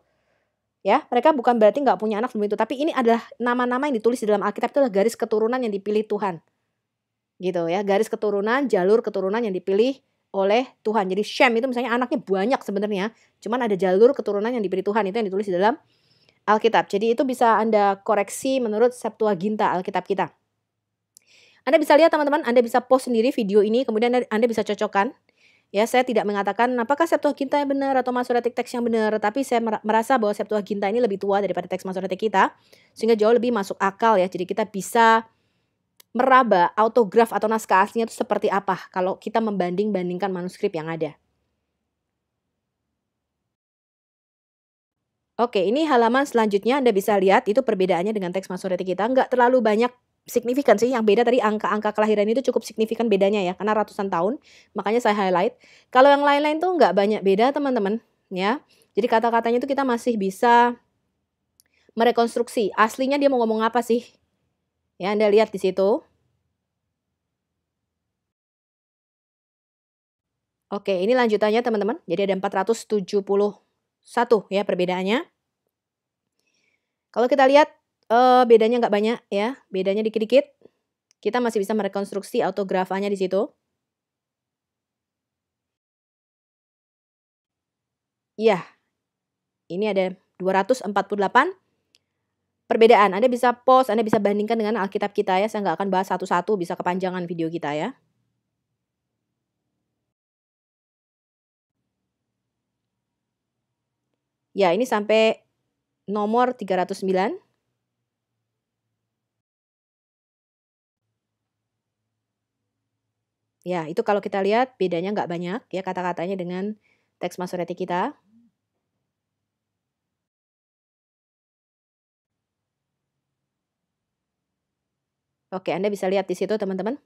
Ya, mereka bukan berarti nggak punya anak sebelum itu. Tapi ini adalah nama-nama yang ditulis di dalam Alkitab, itu adalah garis keturunan yang dipilih Tuhan. Gitu ya, garis keturunan, jalur keturunan yang dipilih oleh Tuhan. Jadi Shem itu misalnya anaknya banyak sebenarnya. Cuman ada jalur keturunan yang dipilih Tuhan, itu yang ditulis di dalam Alkitab. Jadi itu bisa Anda koreksi menurut Septuaginta Alkitab kita. Anda bisa lihat teman-teman, Anda bisa post sendiri video ini, kemudian Anda bisa cocokkan. Ya, saya tidak mengatakan apakah Septuaginta yang benar atau Masoretic teks yang benar, tapi saya merasa bahwa Septuaginta ini lebih tua daripada teks Masoretic kita, sehingga jauh lebih masuk akal ya. Jadi kita bisa meraba autograf atau naskah aslinya itu seperti apa kalau kita membanding-bandingkan manuskrip yang ada. Oke, ini halaman selanjutnya Anda bisa lihat itu perbedaannya dengan teks Masoretic kita, nggak terlalu banyak signifikan sih, yang beda tadi angka-angka kelahiran itu cukup signifikan bedanya ya, karena ratusan tahun, makanya saya highlight. Kalau yang lain-lain tuh nggak banyak beda teman-teman, ya. Jadi kata-katanya itu kita masih bisa merekonstruksi, aslinya dia mau ngomong apa sih? Ya, Anda lihat di situ. Oke, ini lanjutannya teman-teman, jadi ada 471 ya perbedaannya. Kalau kita lihat bedanya nggak banyak ya, bedanya dikit-dikit. Kita masih bisa merekonstruksi autografanya di situ. Iya, ini ada 248 perbedaan. Anda bisa pause, Anda bisa bandingkan dengan Alkitab kita ya. Saya nggak akan bahas satu-satu, bisa kepanjangan video kita ya. Ya, ini sampai nomor 309. Ya, itu kalau kita lihat bedanya nggak banyak ya kata-katanya dengan teks Masoretic kita. Oke, Anda bisa lihat di situ teman-teman.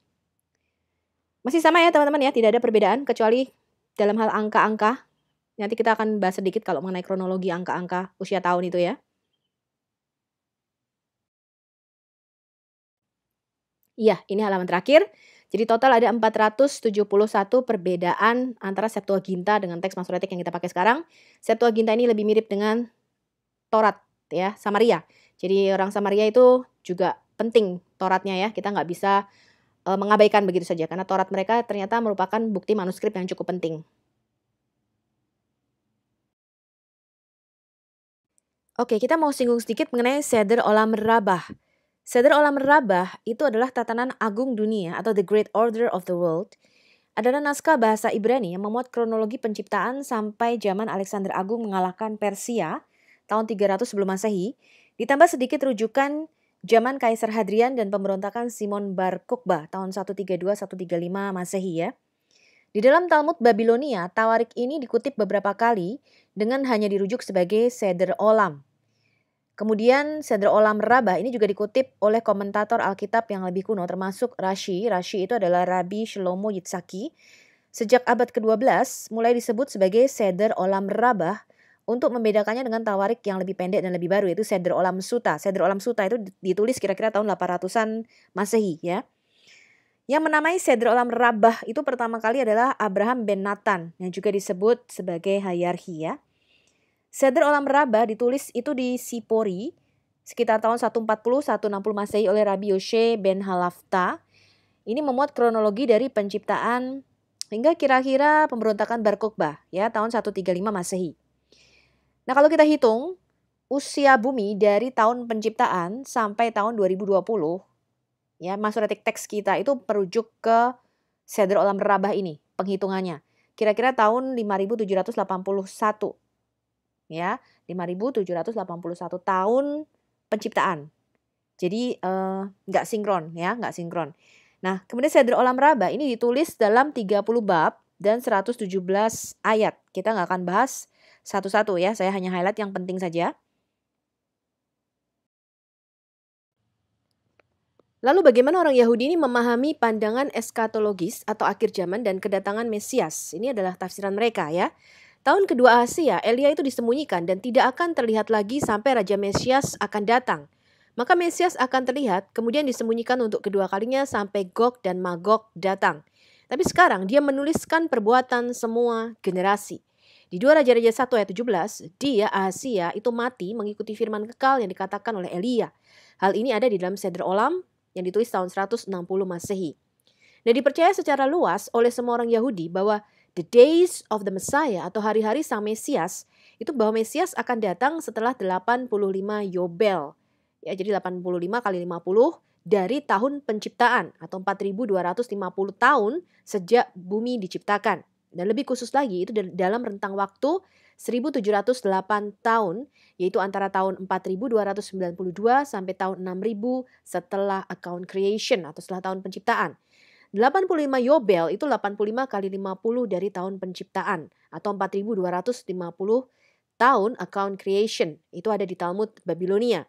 Masih sama ya teman-teman ya, tidak ada perbedaan kecuali dalam hal angka-angka. Nanti kita akan bahas sedikit kalau mengenai kronologi angka-angka usia tahun itu ya. Iya, ini halaman terakhir. Jadi total ada 471 perbedaan antara Septuaginta dengan teks Masoretic yang kita pakai sekarang. Septuaginta ini lebih mirip dengan Torat ya, Samaria. Jadi orang Samaria itu juga penting Toratnya ya. Kita nggak bisa mengabaikan begitu saja karena Taurat mereka ternyata merupakan bukti manuskrip yang cukup penting. Oke, kita mau singgung sedikit mengenai Seder Olam Rabbah. Seder Olam Rabbah itu adalah tatanan agung dunia atau The Great Order of the World. Adalah naskah bahasa Ibrani yang memuat kronologi penciptaan sampai zaman Alexander Agung mengalahkan Persia tahun 300 sebelum Masehi, ditambah sedikit rujukan zaman Kaisar Hadrian dan pemberontakan Simon Bar Kokhba tahun 132-135 Masehi ya. Di dalam Talmud Babilonia, Tawarik ini dikutip beberapa kali dengan hanya dirujuk sebagai Seder Olam. Kemudian Seder Olam Rabbah ini juga dikutip oleh komentator Alkitab yang lebih kuno termasuk Rashi. Rashi itu adalah Rabbi Shlomo Yitzhaki. Sejak abad ke-12 mulai disebut sebagai Seder Olam Rabbah untuk membedakannya dengan Tawarik yang lebih pendek dan lebih baru yaitu Seder Olam Suta. Seder Olam Suta itu ditulis kira-kira tahun 800-an Masehi ya. Yang menamai Seder Olam Rabbah itu pertama kali adalah Abraham ben Nathan yang juga disebut sebagai Hayarhi ya. Seder Olam Rabbah ditulis itu di Sipori sekitar tahun 140-160 Masehi oleh Rabbi Yoshe ben Halafta. Ini memuat kronologi dari penciptaan hingga kira-kira pemberontakan Bar Kokhba ya tahun 135 Masehi. Nah, kalau kita hitung usia bumi dari tahun penciptaan sampai tahun 2020 ya, Masoretic Text kita itu merujuk ke Seder Olam Rabbah ini penghitungannya. Kira-kira tahun 5781. Ya, 5781 tahun penciptaan. Jadi nggak sinkron ya, nggak sinkron. Nah, kemudian Seder Olam Rabbah ini ditulis dalam 30 bab dan 117 ayat. Kita nggak akan bahas satu-satu ya, saya hanya highlight yang penting saja. Lalu bagaimana orang Yahudi ini memahami pandangan eskatologis atau akhir zaman dan kedatangan Mesias? Ini adalah tafsiran mereka ya. Tahun kedua Asia, Elia itu disembunyikan dan tidak akan terlihat lagi sampai Raja Mesias akan datang. Maka Mesias akan terlihat, kemudian disembunyikan untuk kedua kalinya sampai Gog dan Magog datang. Tapi sekarang dia menuliskan perbuatan semua generasi. Di 2 Raja-Raja 1 ayat 17, dia Ahasia itu mati mengikuti firman kekal yang dikatakan oleh Elia. Hal ini ada di dalam Seder Olam yang ditulis tahun 160 Masehi. Nah, dipercaya secara luas oleh semua orang Yahudi bahwa the days of the Messiah atau hari-hari sang Mesias itu bahwa Mesias akan datang setelah 85 Yobel. Ya, jadi 85 kali 50 dari tahun penciptaan atau 4250 tahun sejak bumi diciptakan. Dan lebih khusus lagi itu dalam rentang waktu 1708 tahun, yaitu antara tahun 4292 sampai tahun 6000 setelah account creation atau setelah tahun penciptaan. 85 Yobel itu 85 kali 50 dari tahun penciptaan atau 4250 tahun account creation. Itu ada di Talmud Babilonia.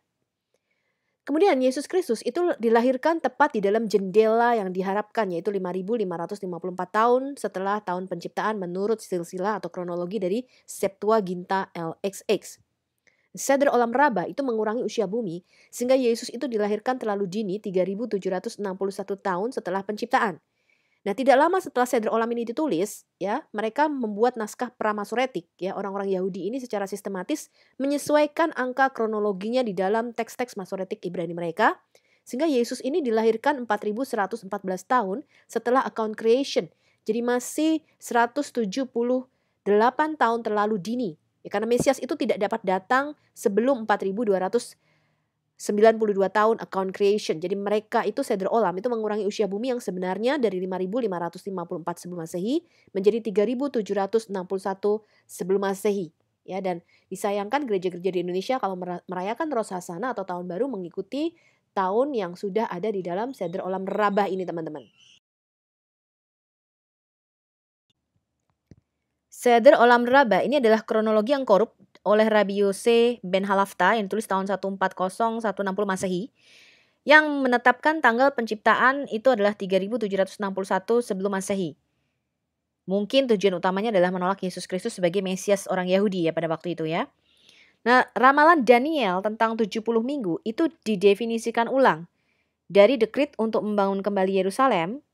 Kemudian Yesus Kristus itu dilahirkan tepat di dalam jendela yang diharapkan yaitu 5554 tahun setelah tahun penciptaan menurut silsilah atau kronologi dari Septuaginta LXX. Seder Olam Rabbah itu mengurangi usia bumi sehingga Yesus itu dilahirkan terlalu dini 3761 tahun setelah penciptaan. Nah, tidak lama setelah Seder Olam ini ditulis, ya, mereka membuat naskah Pramasoretik, ya, orang-orang Yahudi ini secara sistematis menyesuaikan angka kronologinya di dalam teks-teks Masoretik Ibrani mereka, sehingga Yesus ini dilahirkan 4114 tahun setelah account creation. Jadi masih 178 tahun terlalu dini. Ya, karena Mesias itu tidak dapat datang sebelum 4292 tahun account creation. Jadi mereka itu Seder Olam itu mengurangi usia bumi yang sebenarnya dari 5554 sebelum Masehi menjadi 3761 sebelum Masehi. Ya, dan disayangkan gereja-gereja di Indonesia kalau merayakan Rosh Hashanah atau tahun baru mengikuti tahun yang sudah ada di dalam Seder Olam Rabbah ini, teman-teman. Seder Olam Rabbah ini adalah kronologi yang korup oleh Rabbi Yose ben Halafta yang ditulis tahun 140-160 Masehi yang menetapkan tanggal penciptaan itu adalah 3761 sebelum Masehi. Mungkin tujuan utamanya adalah menolak Yesus Kristus sebagai Mesias orang Yahudi ya pada waktu itu ya. Nah, ramalan Daniel tentang 70 minggu itu didefinisikan ulang dari dekrit untuk membangun kembali Yerusalem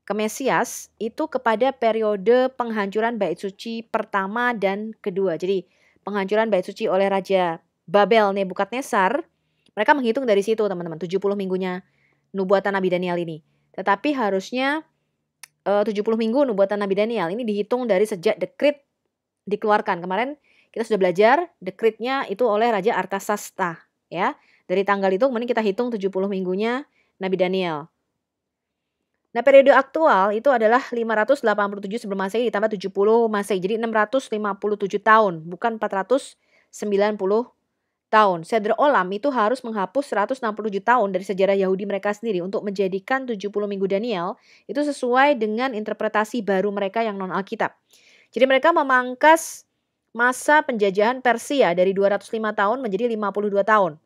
ke Mesias itu kepada periode penghancuran bait suci pertama dan kedua. Jadi penghancuran bait suci oleh Raja Babel Nebukadnezar, mereka menghitung dari situ teman-teman, 70 minggunya nubuatan Nabi Daniel ini. Tetapi harusnya 70 minggu nubuatan Nabi Daniel. Ini dihitung dari sejak dekrit dikeluarkan. Kemarin kita sudah belajar dekritnya itu oleh Raja Artasasta, ya. Dari tanggal itu kemudian kita hitung 70 minggunya Nabi Daniel. Nah, periode aktual itu adalah 587 sebelum Masehi ditambah 70 Masehi. Jadi 657 tahun, bukan 490 tahun. Seder Olam itu harus menghapus 167 tahun dari sejarah Yahudi mereka sendiri untuk menjadikan 70 minggu Daniel itu sesuai dengan interpretasi baru mereka yang non-Alkitab. Jadi mereka memangkas masa penjajahan Persia dari 205 tahun menjadi 52 tahun.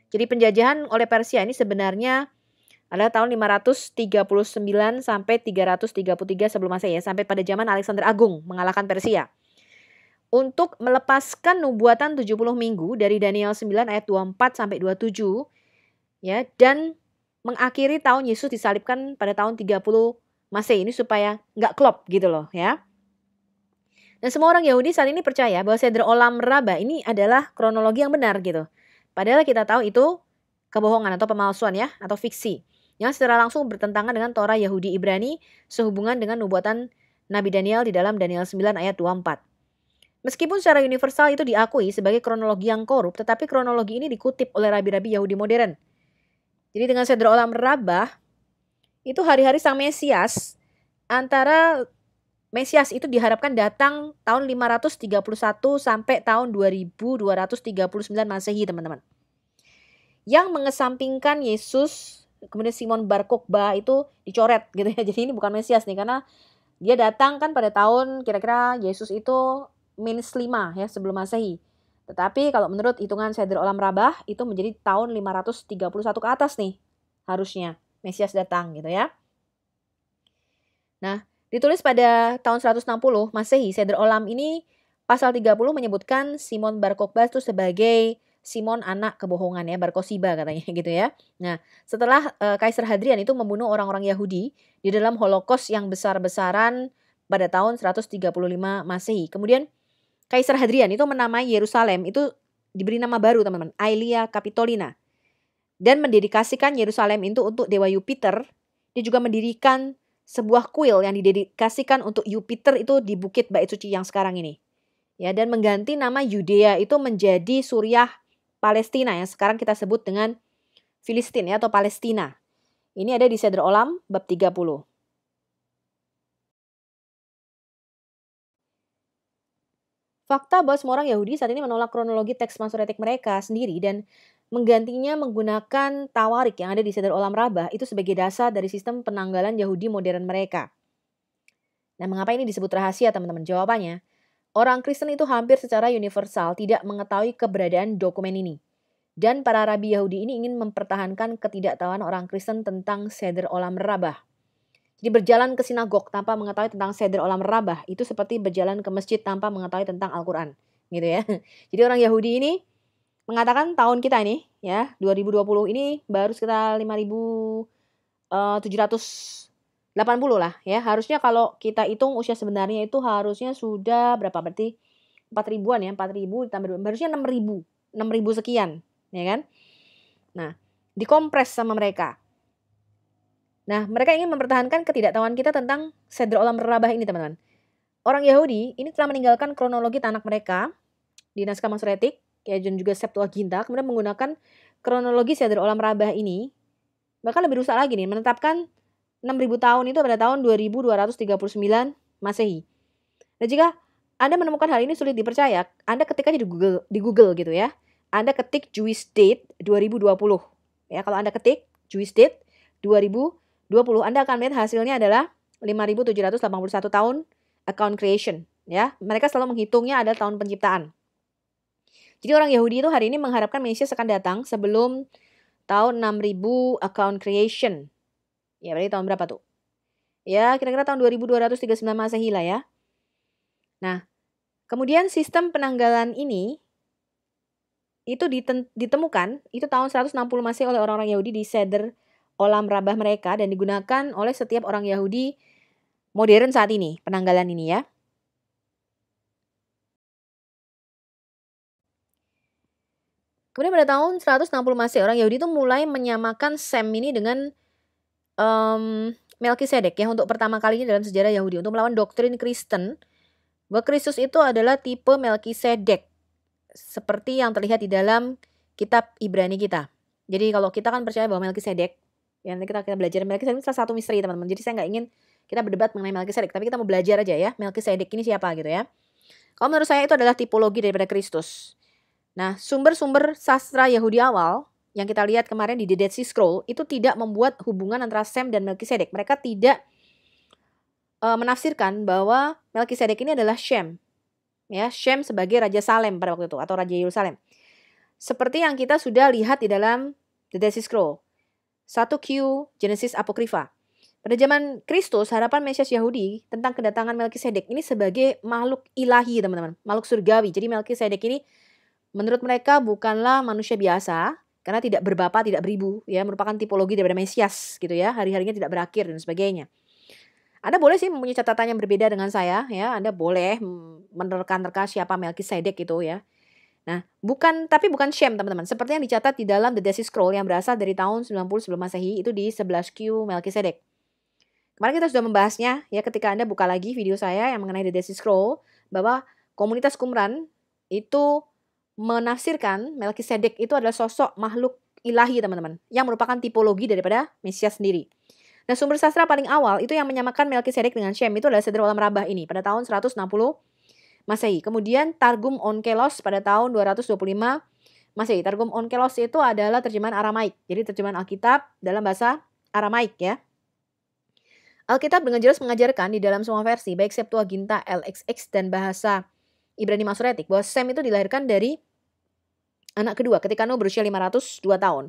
Jadi penjajahan oleh Persia ini sebenarnya adalah tahun 539 sampai 333 sebelum Masehi, ya, sampai pada zaman Alexander Agung mengalahkan Persia. Untuk melepaskan nubuatan 70 minggu dari Daniel 9 ayat 24 sampai 27, ya, dan mengakhiri tahun Yesus disalibkan pada tahun 30 Masehi ini supaya nggak klop gitu loh, ya. Dan semua orang Yahudi saat ini percaya bahwa Seder Olam Rabbah ini adalah kronologi yang benar gitu. Padahal kita tahu itu kebohongan atau pemalsuan, ya, atau fiksi yang secara langsung bertentangan dengan Torah Yahudi Ibrani sehubungan dengan nubuatan Nabi Daniel di dalam Daniel 9 ayat 24. Meskipun secara universal itu diakui sebagai kronologi yang korup, tetapi kronologi ini dikutip oleh rabi-rabi Yahudi modern. Jadi dengan Seder Olam Rabbah, itu hari-hari Sang Mesias, antara Mesias itu diharapkan datang tahun 531 sampai tahun 2239 Masehi, teman-teman. Yang mengesampingkan Yesus, kemudian Simon Bar Kokhba itu dicoret gitu ya. Jadi ini bukan Mesias nih, karena dia datang kan pada tahun kira-kira Yesus itu -5 ya sebelum Masehi. Tetapi kalau menurut hitungan Seder Olam Rabbah itu menjadi tahun 531 ke atas nih harusnya Mesias datang gitu ya. Nah, ditulis pada tahun 160 Masehi, Seder Olam ini pasal 30 menyebutkan Simon Bar Kokhba itu sebagai Simon anak kebohongan ya, Bar Kosiba katanya gitu ya. Nah, setelah Kaisar Hadrian itu membunuh orang-orang Yahudi di dalam Holocaust yang besar-besaran pada tahun 135 Masehi. Kemudian Kaisar Hadrian itu menamai Yerusalem itu diberi nama baru, teman-teman, Aelia Capitolina. Dan mendedikasikan Yerusalem itu untuk dewa Jupiter. Dia juga mendirikan sebuah kuil yang didedikasikan untuk Jupiter itu di Bukit Bait Suci yang sekarang ini. Ya, dan mengganti nama Yudea itu menjadi Suriah Palestina yang sekarang kita sebut dengan Filistin ya, atau Palestina. Ini ada di Seder Olam bab 30. Fakta bahwa semua orang Yahudi saat ini menolak kronologi teks Masoretik mereka sendiri dan menggantinya menggunakan tawarik yang ada di Seder Olam Rabbah itu sebagai dasar dari sistem penanggalan Yahudi modern mereka. Nah, mengapa ini disebut rahasia, teman-teman? Jawabannya, orang Kristen itu hampir secara universal tidak mengetahui keberadaan dokumen ini. Dan para rabi Yahudi ini ingin mempertahankan ketidaktahuan orang Kristen tentang Seder Olam Rabbah. Jadi berjalan ke sinagog tanpa mengetahui tentang Seder Olam Rabbah itu seperti berjalan ke masjid tanpa mengetahui tentang Al-Quran. Gitu ya. Jadi orang Yahudi ini mengatakan tahun kita ini ya 2020 ini baru sekitar 5.780 lah ya. Harusnya kalau kita hitung usia sebenarnya itu harusnya sudah berapa, berarti 4.000-an ya, 4.000 ditambah 2, harusnya 6.000 sekian ya kan. Nah, dikompres sama mereka. Nah, mereka ingin mempertahankan ketidaktahuan kita tentang Seder Olam Rabbah ini, teman-teman. Orang Yahudi ini telah meninggalkan kronologi tanak mereka di naskah Masoretik ya, dan juga Septuaginta, kemudian menggunakan kronologi Seder Olam Rabbah ini. Bahkan lebih rusak lagi nih, menetapkan 6.000 tahun itu pada tahun 2239 Masehi. Dan jika Anda menemukan hal ini sulit dipercaya, Anda ketik aja di Google gitu ya. Anda ketik Jewish date 2020. Ya, kalau Anda ketik Jewish date 2020, Anda akan melihat hasilnya adalah 5.781 tahun account creation. Ya, mereka selalu menghitungnya adalah tahun penciptaan. Jadi orang Yahudi itu hari ini mengharapkan Mesias akan datang sebelum tahun 6.000 account creation. Ya, berarti tahun berapa tuh? Ya, kira-kira tahun 2239 Masehi lah ya. Nah, kemudian sistem penanggalan ini itu ditemukan itu tahun 160 Masehi oleh orang-orang Yahudi di Seder Olam Rabbah mereka dan digunakan oleh setiap orang Yahudi modern saat ini, penanggalan ini ya. Kemudian pada tahun 160 Masehi orang Yahudi itu mulai menyamakan Sem ini dengan Melkisedek ya untuk pertama kalinya dalam sejarah Yahudi untuk melawan doktrin Kristen bahwa Kristus itu adalah tipe Melkisedek seperti yang terlihat di dalam kitab Ibrani kita. Jadi kalau kita kan percaya bahwa Melkisedek, yang kita belajar Melkisedek itu salah satu misteri teman-teman. Jadi saya nggak ingin kita berdebat mengenai Melkisedek, tapi kita mau belajar aja ya Melkisedek ini siapa gitu ya. Kalau menurut saya itu adalah tipologi daripada Kristus. Nah, sumber-sumber sastra Yahudi awal yang kita lihat kemarin di The Dead Sea Scroll itu tidak membuat hubungan antara Sem dan Melkisedek. Mereka tidak menafsirkan bahwa Melkisedek ini adalah Shem. Ya, Shem sebagai Raja Salem pada waktu itu atau Raja Yerusalem. Seperti yang kita sudah lihat di dalam The Dead Sea Scroll. 1Q Genesis Apokrifa. Pada zaman Kristus, harapan Mesias Yahudi tentang kedatangan Melkisedek ini sebagai makhluk ilahi, teman-teman. Makhluk surgawi. Jadi Melkisedek ini menurut mereka bukanlah manusia biasa karena tidak berbapa, tidak beribu, ya, merupakan tipologi daripada Mesias gitu ya. Hari-harinya tidak berakhir dan sebagainya. Anda boleh sih mempunyai catatan yang berbeda dengan saya ya. Anda boleh menerka-nerka siapa Melkisedek itu ya. Nah, tapi bukan Shem teman-teman. Seperti yang dicatat di dalam The Dead Sea Scroll yang berasal dari tahun 90 sebelum Masehi itu di 11Q Melkisedek. Kemarin kita sudah membahasnya ya ketika Anda buka lagi video saya yang mengenai The Dead Sea Scroll bahwa komunitas Qumran itu menafsirkan Melkisedek itu adalah sosok makhluk ilahi teman-teman yang merupakan tipologi daripada Mesias sendiri. Nah, sumber sastra paling awal itu yang menyamakan Melkisedek dengan Shem itu adalah Sedra Olam Rabbah ini pada tahun 160 Masehi. Kemudian Targum Onkelos pada tahun 225 Masehi. Targum Onkelos itu adalah terjemahan Aramaik. Jadi terjemahan Alkitab dalam bahasa Aramaik ya. Alkitab dengan jelas mengajarkan di dalam semua versi, baik Septuaginta, LXX, dan bahasa Ibrani Masoretik, bahwa Sem itu dilahirkan dari anak kedua ketika Nuh berusia 502 tahun.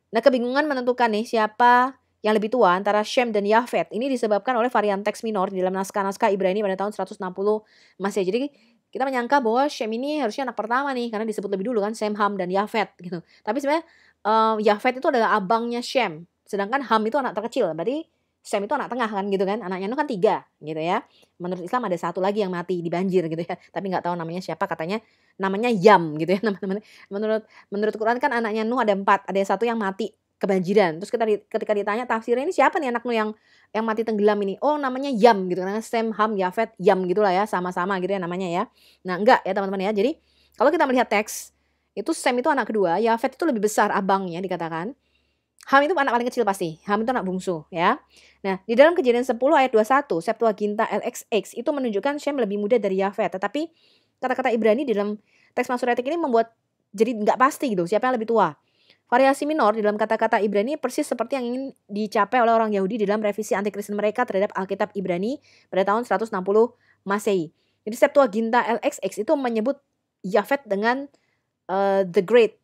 Nah, kebingungan menentukan nih siapa yang lebih tua antara Shem dan Yafet. Ini disebabkan oleh varian teks minor di dalam naskah-naskah Ibrani pada tahun 160 Masehi. Jadi kita menyangka bahwa Shem ini harusnya anak pertama nih, karena disebut lebih dulu kan Sem, Ham, dan Yafet gitu. Tapi sebenarnya Yafet itu adalah abangnya Shem, sedangkan Ham itu anak terkecil. Berarti Sem itu anak tengah kan gitu kan. Anaknya Nuh kan 3 gitu ya. Menurut Islam ada satu lagi yang mati di banjir gitu ya. Tapi nggak tahu namanya siapa, katanya namanya Yam gitu ya. Menurut Quran kan anaknya Nuh ada 4, ada satu yang mati kebanjiran. Terus ketika ditanya tafsirnya ini siapa nih anak Nuh yang mati tenggelam ini? Oh, namanya Yam gitu. Karena Sem, Ham, Yafet, Yam gitulah ya, sama-sama gitu ya namanya ya. Nah, enggak ya teman-teman ya. Jadi kalau kita melihat teks itu Sem itu anak kedua, Yafet itu lebih besar abangnya dikatakan. Ham itu anak paling kecil pasti. Ham itu anak bungsu ya. Nah, di dalam Kejadian 10 ayat 21 Septuaginta LXX itu menunjukkan Shem lebih muda dari Yafet. Tetapi kata-kata Ibrani di dalam teks Masoretik ini membuat jadi nggak pasti gitu siapa yang lebih tua. Variasi minor di dalam kata-kata Ibrani persis seperti yang ingin dicapai oleh orang Yahudi di dalam revisi antikristen mereka terhadap Alkitab Ibrani pada tahun 160 Masehi. Jadi Septuaginta LXX itu menyebut Yafet dengan the great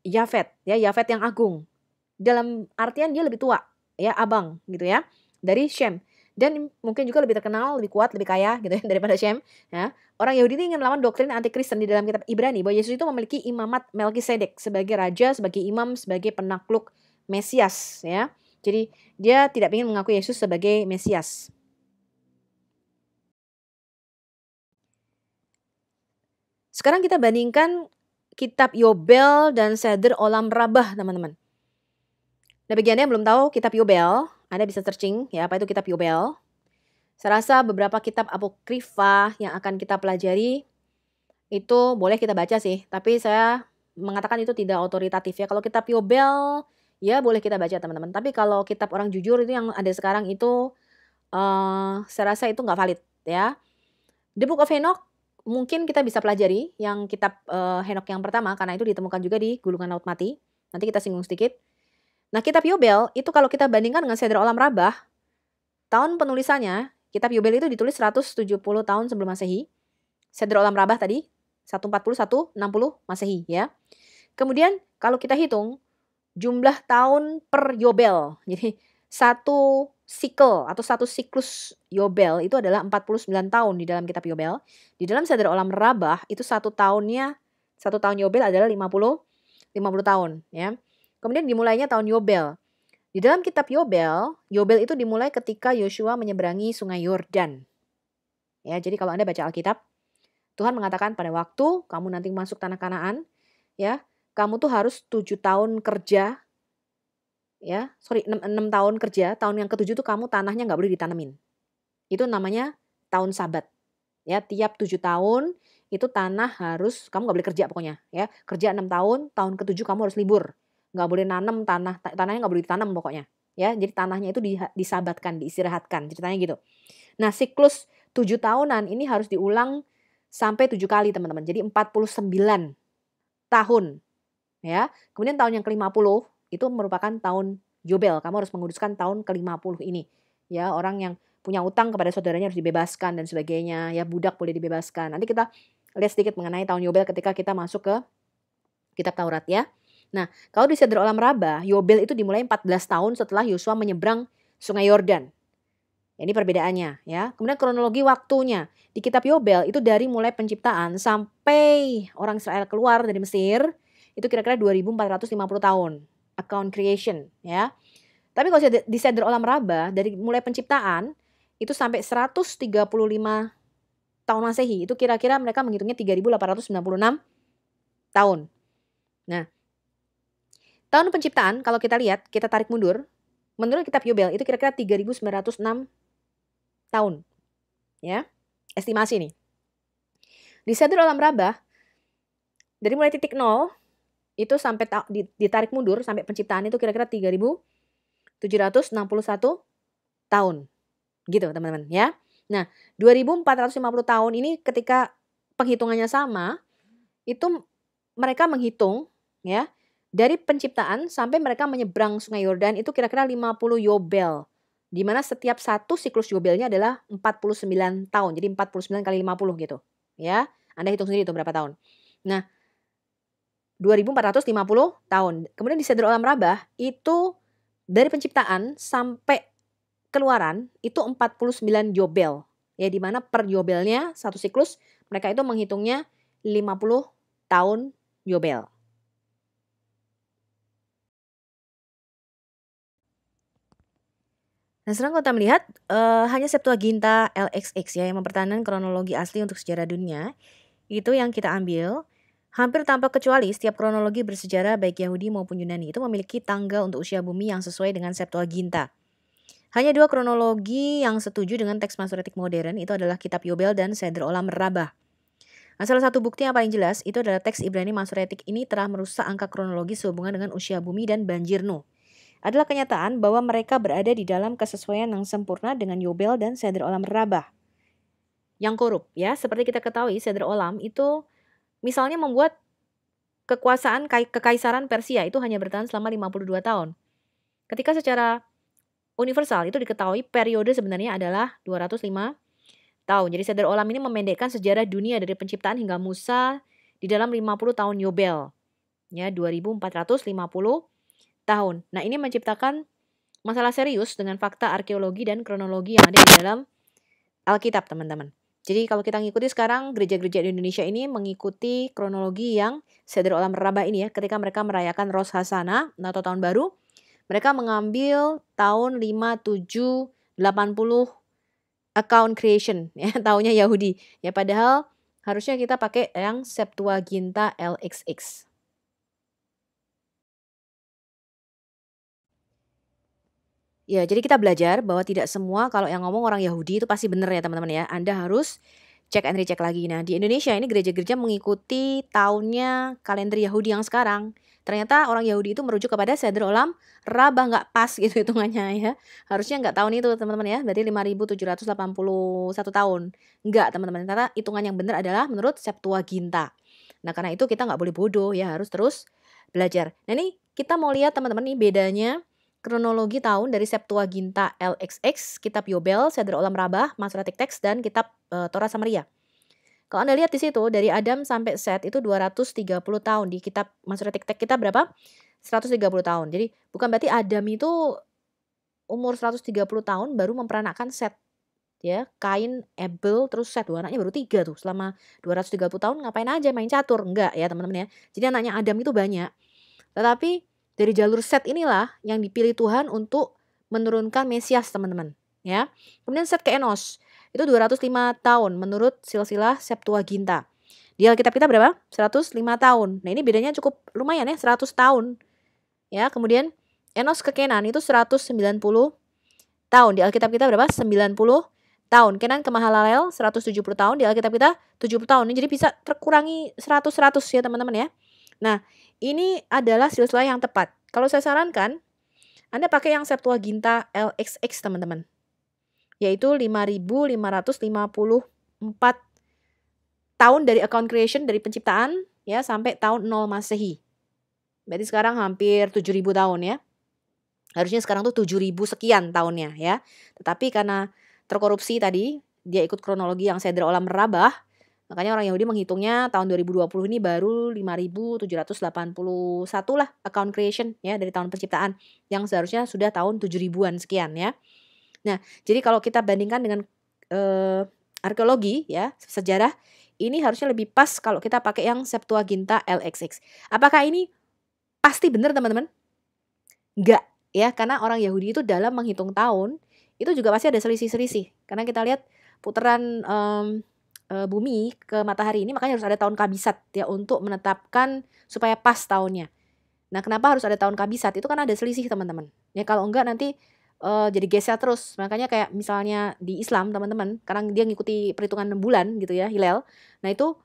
Yafet, ya, Yafet yang agung. Dalam artian dia lebih tua, ya, abang gitu ya, dari Shem. Dan mungkin juga lebih terkenal, lebih kuat, lebih kaya gitu ya daripada Shem. Ya. Orang Yahudi ini ingin melawan doktrin anti-Kristen di dalam kitab Ibrani bahwa Yesus itu memiliki imamat Melkisedek sebagai raja, sebagai imam, sebagai penakluk Mesias. Ya. Jadi dia tidak ingin mengaku Yesus sebagai Mesias. Sekarang kita bandingkan kitab Yobel dan Seder Olam Rabbah, teman-teman. Nah, bagi Anda yang belum tahu kitab Yobel, Anda bisa searching ya apa itu kitab Yobel. Saya rasa beberapa kitab apokrifa yang akan kita pelajari itu boleh kita baca sih, tapi saya mengatakan itu tidak otoritatif ya. Kalau kitab Yobel ya boleh kita baca teman-teman. Tapi kalau kitab orang jujur itu yang ada sekarang itu saya rasa itu nggak valid ya. The Book of Enoch mungkin kita bisa pelajari yang kitab Henok yang pertama karena itu ditemukan juga di gulungan laut mati. Nanti kita singgung sedikit. Nah, kitab Yobel itu kalau kita bandingkan dengan Seder Olam Rabbah, tahun penulisannya, kitab Yobel itu ditulis 170 tahun sebelum Masehi. Seder Olam Rabbah tadi 140, 160 Masehi ya. Kemudian kalau kita hitung jumlah tahun per Yobel. Jadi satu sikel atau satu siklus Yobel itu adalah 49 tahun di dalam kitab Yobel. Di dalam Seder Olam Rabbah itu satu tahun Yobel adalah 50 tahun ya. Kemudian dimulainya tahun Yobel. Di dalam kitab Yobel itu dimulai ketika Yosua menyeberangi sungai Yordan. Ya, jadi kalau Anda baca Alkitab, Tuhan mengatakan pada waktu kamu nanti masuk tanah Kanaan, ya, kamu tuh harus 7 tahun kerja ya, sorry 6 tahun kerja, tahun yang ke-7 tuh kamu tanahnya nggak boleh ditanemin. Itu namanya tahun sabat. Ya, tiap 7 tahun itu tanah harus kamu nggak boleh kerja pokoknya ya. Kerja 6 tahun, tahun ke-7 kamu harus libur. Nggak boleh nanam tanahnya nggak boleh ditanam pokoknya. Ya, jadi tanahnya itu disabatkan, diistirahatkan, ceritanya gitu. Nah, siklus 7 tahunan ini harus diulang sampai 7 kali, teman-teman. Jadi 49 tahun, ya. Kemudian tahun yang ke-50 itu merupakan tahun Yobel. Kamu harus menguduskan tahun ke-50 ini. Ya, orang yang punya utang kepada saudaranya harus dibebaskan dan sebagainya. Ya, budak boleh dibebaskan. Nanti kita lihat sedikit mengenai tahun Yobel ketika kita masuk ke kitab Taurat ya. Nah, kalau di Seder Olam Raba, Yobel itu dimulai 14 tahun setelah Yosua menyeberang Sungai Yordan. Ini perbedaannya ya. Kemudian kronologi waktunya. Di kitab Yobel itu dari mulai penciptaan sampai orang Israel keluar dari Mesir itu kira-kira 2450 tahun. Account creation ya. Tapi kalau di Seder Olam Raba dari mulai penciptaan itu sampai 135 tahun Masehi. Itu kira-kira mereka menghitungnya 3896 tahun. Nah, tahun penciptaan kalau kita lihat, kita tarik mundur, menurut kitab Yobel itu kira-kira 3906 tahun. Ya, estimasi nih. Di Seder Olam Raba dari mulai titik 0 itu sampai ditarik mundur sampai penciptaan itu kira-kira 3761 tahun. Gitu, teman-teman ya. Nah, 2450 tahun ini ketika penghitungannya sama, itu mereka menghitung ya, dari penciptaan sampai mereka menyeberang Sungai Yordan itu kira-kira 50 Yobel. Di mana setiap satu siklus Yobelnya adalah 49 tahun. Jadi 49 kali 50 gitu. Ya, Anda hitung sendiri itu berapa tahun. Nah, 2450 tahun. Kemudian di Seder Olam Rabah itu dari penciptaan sampai keluaran itu 49 Yobel. Ya, di mana per Yobelnya satu siklus mereka itu menghitungnya 50 tahun Yobel. Nah, sekarang kalau kita melihat hanya Septuaginta LXX ya yang mempertahankan kronologi asli untuk sejarah dunia. Itu yang kita ambil. Hampir tanpa kecuali setiap kronologi bersejarah baik Yahudi maupun Yunani itu memiliki tanggal untuk usia bumi yang sesuai dengan Septuaginta. Hanya dua kronologi yang setuju dengan teks Masoretik modern itu adalah kitab Yobel dan Seder Olam Rabah. Nah, salah satu bukti yang paling jelas itu adalah teks Ibrani Masoretik ini telah merusak angka kronologi sehubungan dengan usia bumi dan banjir Nuh. Adalah kenyataan bahwa mereka berada di dalam kesesuaian yang sempurna dengan Yobel dan Seder Olam Rabah. Yang korup ya, seperti kita ketahui Seder Olam itu misalnya membuat kekuasaan kekaisaran Persia itu hanya bertahan selama 52 tahun. Ketika secara universal itu diketahui periode sebenarnya adalah 205 tahun. Jadi Seder Olam ini memendekkan sejarah dunia dari penciptaan hingga Musa di dalam 50 tahun Yobel. Ya, 2450 tahun. Nah, ini menciptakan masalah serius dengan fakta arkeologi dan kronologi yang ada di dalam Alkitab, teman-teman. Jadi kalau kita ngikuti sekarang gereja-gereja di Indonesia ini mengikuti kronologi yang Seder Olam Rabah ini ya, ketika mereka merayakan Rosh Hashanah atau tahun baru, mereka mengambil tahun 5780 account creation ya, tahunnya Yahudi. Ya padahal harusnya kita pakai yang Septuaginta LXX. Ya, jadi kita belajar bahwa tidak semua kalau yang ngomong orang Yahudi itu pasti benar ya teman-teman ya. Anda harus cek and recheck lagi. Nah, di Indonesia ini gereja-gereja mengikuti tahunnya kalender Yahudi yang sekarang. Ternyata orang Yahudi itu merujuk kepada Seder Olam Rabah, nggak pas gitu hitungannya ya. Harusnya nggak tahun itu teman-teman ya, berarti 5781 tahun. Nggak teman-teman, ternyata hitungan yang benar adalah menurut Septuaginta. Nah, karena itu kita nggak boleh bodoh ya, harus terus belajar. Nah, ini kita mau lihat teman-teman nih bedanya kronologi tahun dari Septuaginta LXX, kitab Yobel, Seder Olam Rabah, Masoretic Text, dan kitab Torah Samaria. Kalau Anda lihat di situ dari Adam sampai Set itu 230 tahun. Di kitab Masoretic Text kita berapa? 130 tahun. Jadi bukan berarti Adam itu umur 130 tahun baru memperanakkan Set. Ya, Kain, Abel, terus Set. Anaknya baru 3 tuh. Selama 230 tahun ngapain aja main catur? Enggak ya teman-teman ya. Jadi anaknya Adam itu banyak. Tetapi dari jalur Set inilah yang dipilih Tuhan untuk menurunkan Mesias teman-teman. Ya. Kemudian Set ke Enos. Itu 205 tahun menurut silsilah Septuaginta. Di Alkitab kita berapa? 105 tahun. Nah ini bedanya cukup lumayan ya, 100 tahun. Ya, kemudian Enos ke Kenan itu 190 tahun. Di Alkitab kita berapa? 90 tahun. Kenan ke Mahalalel 170 tahun. Di Alkitab kita 70 tahun. Jadi bisa terkurangi 100-100 ya teman-teman ya. Nah, ini adalah silsilah yang tepat. Kalau saya sarankan, Anda pakai yang Septuaginta LXX teman-teman. Yaitu 5554 tahun dari account creation, dari penciptaan ya sampai tahun 0 Masehi. Berarti sekarang hampir 7.000 tahun ya. Harusnya sekarang tuh 7.000 sekian tahunnya ya. Tetapi karena terkorupsi tadi, dia ikut kronologi yang Seder Olam Merabah, makanya orang Yahudi menghitungnya tahun 2020 ini baru 5.781 lah account creation ya dari tahun penciptaan, yang seharusnya sudah tahun 7.000-an sekian ya. Nah, jadi kalau kita bandingkan dengan arkeologi ya, sejarah, ini harusnya lebih pas kalau kita pakai yang Septuaginta LXX. Apakah ini pasti benar teman-teman? Enggak ya, karena orang Yahudi itu dalam menghitung tahun itu juga pasti ada selisih-selisih. Karena kita lihat putaran bumi ke matahari ini, makanya harus ada tahun kabisat ya untuk menetapkan supaya pas tahunnya. Nah, kenapa harus ada tahun kabisat? Itu kan ada selisih teman-teman. Ya kalau enggak nanti jadi geser terus. Makanya kayak misalnya di Islam teman-teman, karena dia ngikuti perhitungan 6 bulan gitu ya, hilal. Nah itu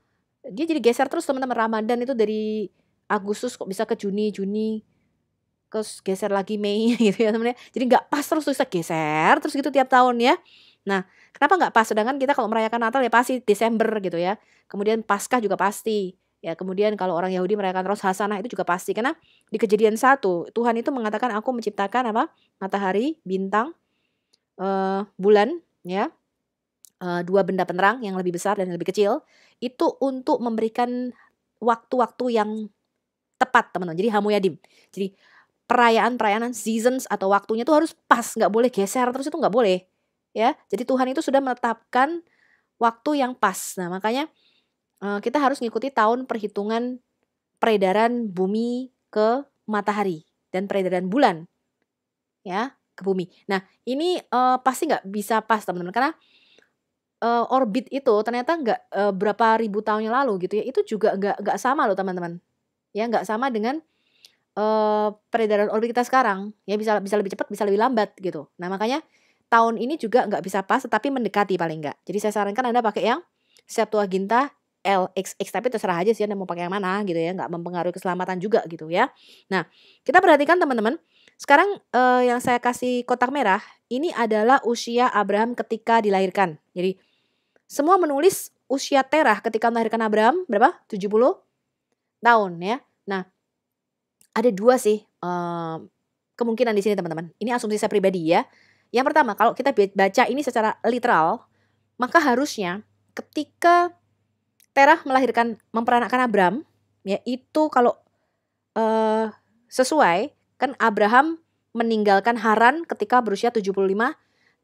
dia jadi geser terus teman-teman. Ramadan itu dari Agustus kok bisa ke Juni, terus geser lagi Mei gitu ya teman-teman. Jadi nggak pas terus geser terus gitu tiap tahun ya. Nah, kenapa nggak pas? Sedangkan kita kalau merayakan Natal ya pasti Desember gitu ya. Kemudian Paskah juga pasti. Ya, kemudian kalau orang Yahudi merayakan Rosh Hasanah itu juga pasti. Karena di Kejadian 1, Tuhan itu mengatakan aku menciptakan apa? Matahari, bintang, bulan ya. 2 benda penerang yang lebih besar dan lebih kecil. Itu untuk memberikan waktu-waktu yang tepat teman-teman. Jadi Hamoyadim. Jadi perayaan seasons atau waktunya tuh harus pas, nggak boleh geser terus, itu nggak boleh ya. Jadi Tuhan itu sudah menetapkan waktu yang pas. Nah makanya kita harus ngikuti tahun perhitungan peredaran bumi ke matahari dan peredaran bulan ya ke bumi. Nah ini pasti nggak bisa pas teman-teman, karena orbit itu ternyata nggak berapa ribu tahun yang lalu gitu ya, itu juga nggak sama loh teman-teman ya, nggak sama dengan peredaran orbit kita sekarang ya, bisa lebih cepat, bisa lebih lambat gitu. Nah makanya tahun ini juga nggak bisa pas, tetapi mendekati paling nggak. Jadi saya sarankan Anda pakai yang Septuaginta LXX, tapi terserah aja sih Anda mau pakai yang mana gitu ya, nggak mempengaruhi keselamatan juga gitu ya. Nah kita perhatikan teman-teman, sekarang yang saya kasih kotak merah ini adalah usia Abraham ketika dilahirkan. Jadi semua menulis usia Terah ketika melahirkan Abraham berapa? 70 tahun ya. Nah ada 2 sih kemungkinan di sini teman-teman. Ini asumsi saya pribadi ya. Yang pertama, kalau kita baca ini secara literal, maka harusnya ketika Terah memperanakkan Abraham, ya itu kalau sesuai, kan Abraham meninggalkan Haran ketika berusia 75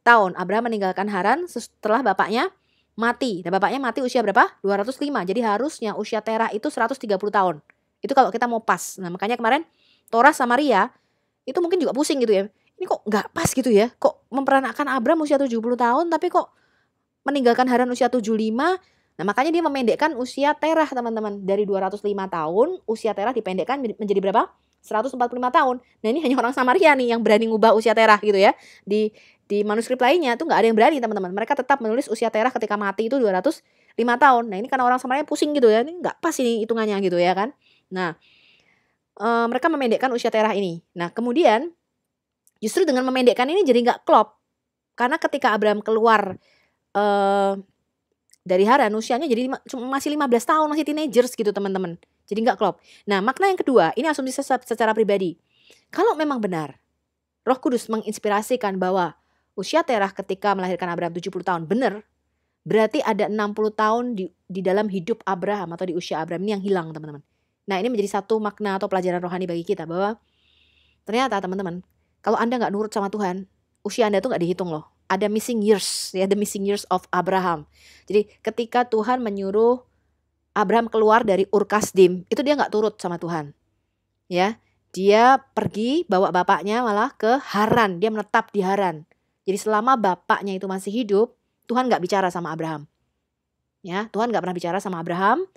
tahun. Abraham meninggalkan Haran setelah bapaknya mati. Dan bapaknya mati usia berapa? 205. Jadi harusnya usia Terah itu 130 tahun. Itu kalau kita mau pas. Nah makanya kemarin Torah sama Ria itu mungkin juga pusing gitu ya. Ini kok nggak pas gitu ya. Kok memperanakkan Abraham usia 70 tahun tapi kok meninggalkan Haran usia 75. Nah makanya dia memendekkan usia Terah teman-teman. Dari 205 tahun usia Terah dipendekkan menjadi berapa? 145 tahun. Nah ini hanya orang Samaria nih yang berani ngubah usia Terah gitu ya. Di manuskrip lainnya tuh nggak ada yang berani teman-teman. Mereka tetap menulis usia Terah ketika mati itu 205 tahun. Nah ini karena orang Samaria pusing gitu ya. Ini nggak pas ini hitungannya gitu ya kan. Nah, mereka memendekkan usia Terah ini. Nah, kemudian justru dengan memendekkan ini jadi nggak klop. Karena ketika Abraham keluar dari Haran usianya jadi masih 15 tahun, masih teenagers gitu teman-teman. Jadi nggak klop. Nah, makna yang kedua, ini asumsi secara pribadi. Kalau memang benar, Roh Kudus menginspirasikan bahwa usia Terah ketika melahirkan Abraham 70 tahun benar, berarti ada 60 tahun di dalam hidup Abraham atau di usia Abraham ini yang hilang teman-teman. Nah ini menjadi satu makna atau pelajaran rohani bagi kita, bahwa ternyata teman-teman, kalau Anda nggak nurut sama Tuhan, usia Anda tuh nggak dihitung loh. Ada missing years, ya, the missing years of Abraham. Jadi ketika Tuhan menyuruh Abraham keluar dari Ur Kasdim, itu dia nggak turut sama Tuhan. Ya, dia pergi bawa bapaknya malah ke Haran, dia menetap di Haran. Jadi selama bapaknya itu masih hidup, Tuhan nggak bicara sama Abraham. Ya, Tuhan nggak pernah bicara sama Abraham.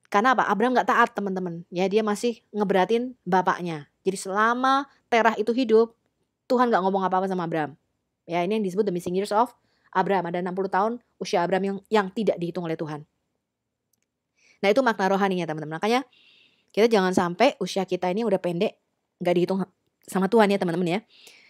Karena apa? Abraham nggak taat teman-teman. Ya dia masih ngeberatin bapaknya. Jadi selama Terah itu hidup, Tuhan gak ngomong apa-apa sama Abraham. Ya, ini yang disebut the missing years of Abraham. Ada 60 tahun usia Abraham yang tidak dihitung oleh Tuhan. Nah, itu makna rohaninya teman-teman. Makanya kita jangan sampai usia kita ini udah pendek gak dihitung sama Tuhan ya teman-teman ya.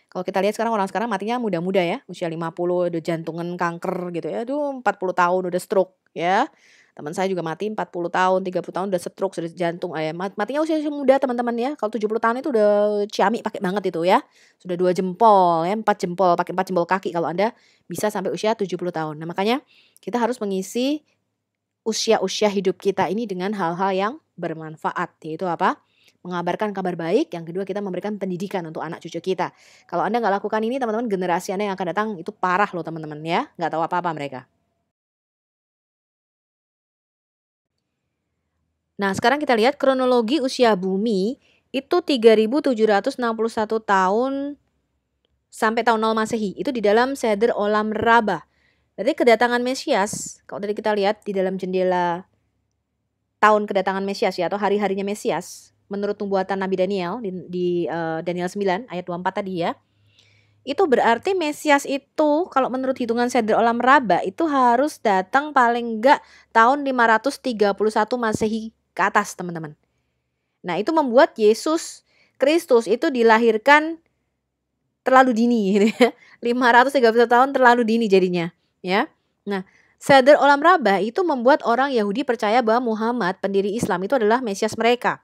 Kalau kita lihat sekarang orang sekarang matinya muda-muda ya, usia 50 udah jantungan kanker gitu ya. Aduh, 40 tahun udah stroke ya. Teman saya juga mati 40 tahun, 30 tahun udah stroke, sudah jantung. Matinya usia muda teman-teman ya. Kalau 70 tahun itu udah ciamik pakai banget itu ya. Sudah 2 jempol ya, 4 jempol, pakai 4 jempol kaki kalau Anda bisa sampai usia 70 tahun. Nah, makanya kita harus mengisi usia-usia hidup kita ini dengan hal-hal yang bermanfaat. Yaitu apa? Mengabarkan kabar baik. Yang kedua, kita memberikan pendidikan untuk anak cucu kita. Kalau Anda nggak lakukan ini, teman-teman, generasi Anda yang akan datang itu parah loh teman-teman ya. Nggak tahu apa-apa mereka. Nah, sekarang kita lihat kronologi usia bumi itu 3761 tahun sampai tahun 0 Masehi. Itu di dalam Seder Olam Rabbah. Berarti kedatangan Mesias, kalau tadi kita lihat di dalam jendela tahun kedatangan Mesias ya, atau hari-harinya Mesias, menurut nubuatan Nabi Daniel di Daniel 9 ayat 24 tadi ya. Itu berarti Mesias itu kalau menurut hitungan Seder Olam Rabbah itu harus datang paling enggak tahun 531 Masehi ke atas teman-teman. Nah, itu membuat Yesus Kristus itu dilahirkan terlalu dini gitu ya. 531 tahun terlalu dini jadinya ya. Nah, Seder Olam Rabbah itu membuat orang Yahudi percaya bahwa Muhammad pendiri Islam itu adalah Mesias mereka.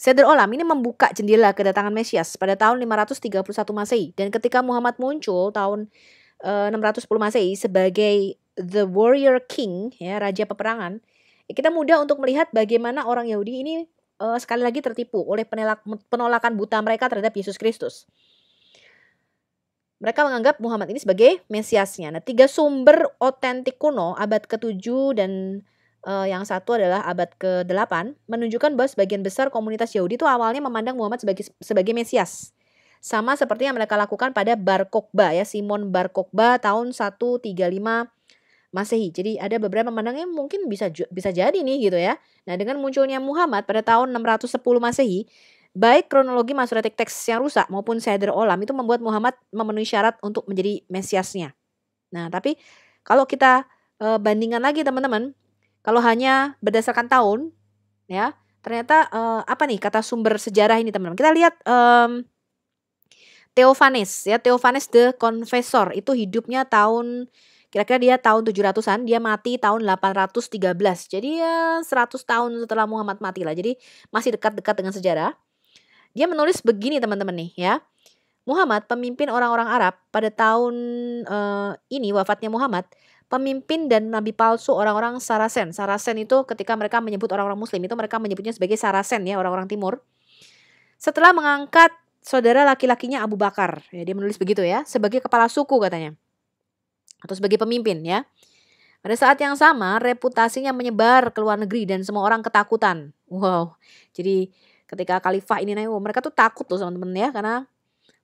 Seder Olam ini membuka jendela kedatangan Mesias pada tahun 531 Masehi. Dan ketika Muhammad muncul tahun 610 Masehi sebagai the warrior king ya, raja peperangan, kita mudah untuk melihat bagaimana orang Yahudi ini sekali lagi tertipu oleh penolakan buta mereka terhadap Yesus Kristus. Mereka menganggap Muhammad ini sebagai Mesiasnya. Nah, 3 sumber otentik kuno abad ke-7 dan yang satu adalah abad ke-8 menunjukkan bahwa sebagian besar komunitas Yahudi itu awalnya memandang Muhammad sebagai Mesias. Sama seperti yang mereka lakukan pada Bar Kokhba ya, Simon Bar Kokhba tahun 135 Masehi. Jadi ada beberapa memandangnya mungkin bisa jadi nih gitu ya. Nah, dengan munculnya Muhammad pada tahun 610 Masehi, baik kronologi Masoretic Text yang rusak maupun Seder Olam itu membuat Muhammad memenuhi syarat untuk menjadi Mesiasnya. Nah, tapi kalau kita bandingkan lagi teman-teman, kalau hanya berdasarkan tahun ya, ternyata apa nih kata sumber sejarah ini teman-teman. Kita lihat Theophanes ya, Theophanes the Confessor itu hidupnya tahun kira-kira dia tahun 700-an, dia mati tahun 813. Jadi ya 100 tahun setelah Muhammad mati lah. Jadi masih dekat-dekat dengan sejarah. Dia menulis begini teman-teman nih ya. Muhammad, pemimpin orang-orang Arab pada tahun ini wafatnya Muhammad, pemimpin dan nabi palsu orang-orang Saracen. Saracen itu ketika mereka menyebut orang-orang muslim itu mereka menyebutnya sebagai Saracen ya, orang-orang timur. Setelah mengangkat saudara laki-lakinya Abu Bakar, ya, dia menulis begitu ya, sebagai kepala suku katanya. Atau sebagai pemimpin ya. Pada saat yang sama reputasinya menyebar ke luar negeri dan semua orang ketakutan. Wow. Jadi ketika khalifah ini naik, mereka tuh takut loh teman-teman ya, karena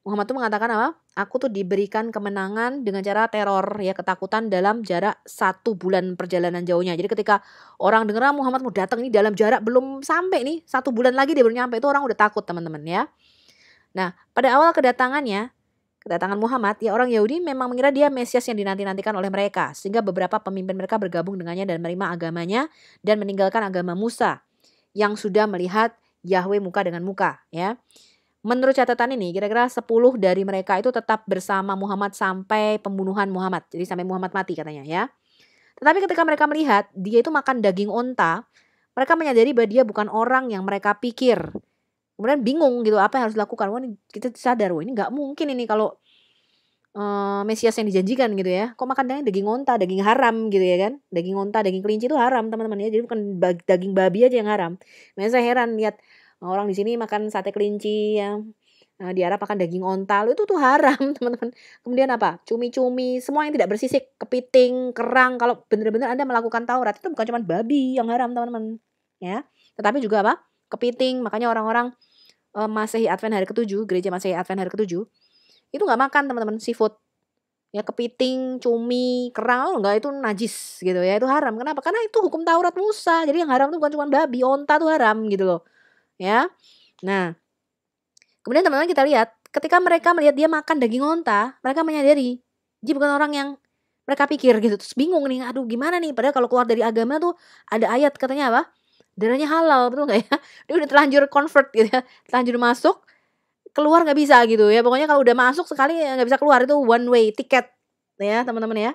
Muhammad tuh mengatakan apa? Aku tuh diberikan kemenangan dengan cara teror ya, ketakutan dalam jarak 1 bulan perjalanan jauhnya. Jadi ketika orang dengar Muhammad mau datang ini dalam jarak belum sampai nih 1 bulan lagi dia baru nyampe, itu orang udah takut teman-teman ya. Nah, pada awal kedatangan Muhammad, ya orang Yahudi memang mengira dia Mesias yang dinanti-nantikan oleh mereka. Sehingga beberapa pemimpin mereka bergabung dengannya dan menerima agamanya dan meninggalkan agama Musa yang sudah melihat Yahweh muka dengan muka ya. Menurut catatan ini kira-kira 10 dari mereka itu tetap bersama Muhammad sampai pembunuhan Muhammad. Jadi sampai Muhammad mati katanya ya. Tetapi ketika mereka melihat dia itu makan daging onta, mereka menyadari bahwa dia bukan orang yang mereka pikir. Kemudian bingung gitu apa yang harus dilakukan. Wah, kita sadar ini nggak mungkin ini kalau Mesias yang dijanjikan gitu ya. Kok makan daging onta, daging haram gitu ya kan. Daging onta, daging kelinci itu haram teman-teman ya. Jadi bukan daging babi aja yang haram. Makanya saya heran lihat orang di sini makan sate kelinci yang di Arab makan daging onta, itu tuh haram teman-teman. Kemudian apa? Cumi-cumi, semua yang tidak bersisik, kepiting, kerang. Kalau benar-benar Anda melakukan Taurat itu bukan cuma babi yang haram teman-teman ya. Tetapi juga apa? Kepiting. Makanya orang-orang Masehi Advent hari ke-7, gereja Masehi Advent hari ke-7 itu nggak makan teman-teman seafood ya, kepiting, cumi, kerang, enggak, itu najis gitu ya, itu haram. Kenapa? Karena itu hukum Taurat Musa. Jadi yang haram itu bukan cuma babi, onta tuh haram gitu loh ya. Nah, Kemudian teman-teman kita lihat, ketika mereka melihat dia makan daging onta, mereka menyadari dia bukan orang yang mereka pikir gitu. Terus bingung nih, aduh gimana nih? Padahal kalau keluar dari agama tuh ada ayat katanya apa? Darahnya halal, betul nggak ya? Dia udah terlanjur convert gitu ya, terlanjur masuk, keluar nggak bisa gitu ya. Pokoknya kalau udah masuk sekali ya nggak bisa keluar, itu one way ticket ya teman-teman ya.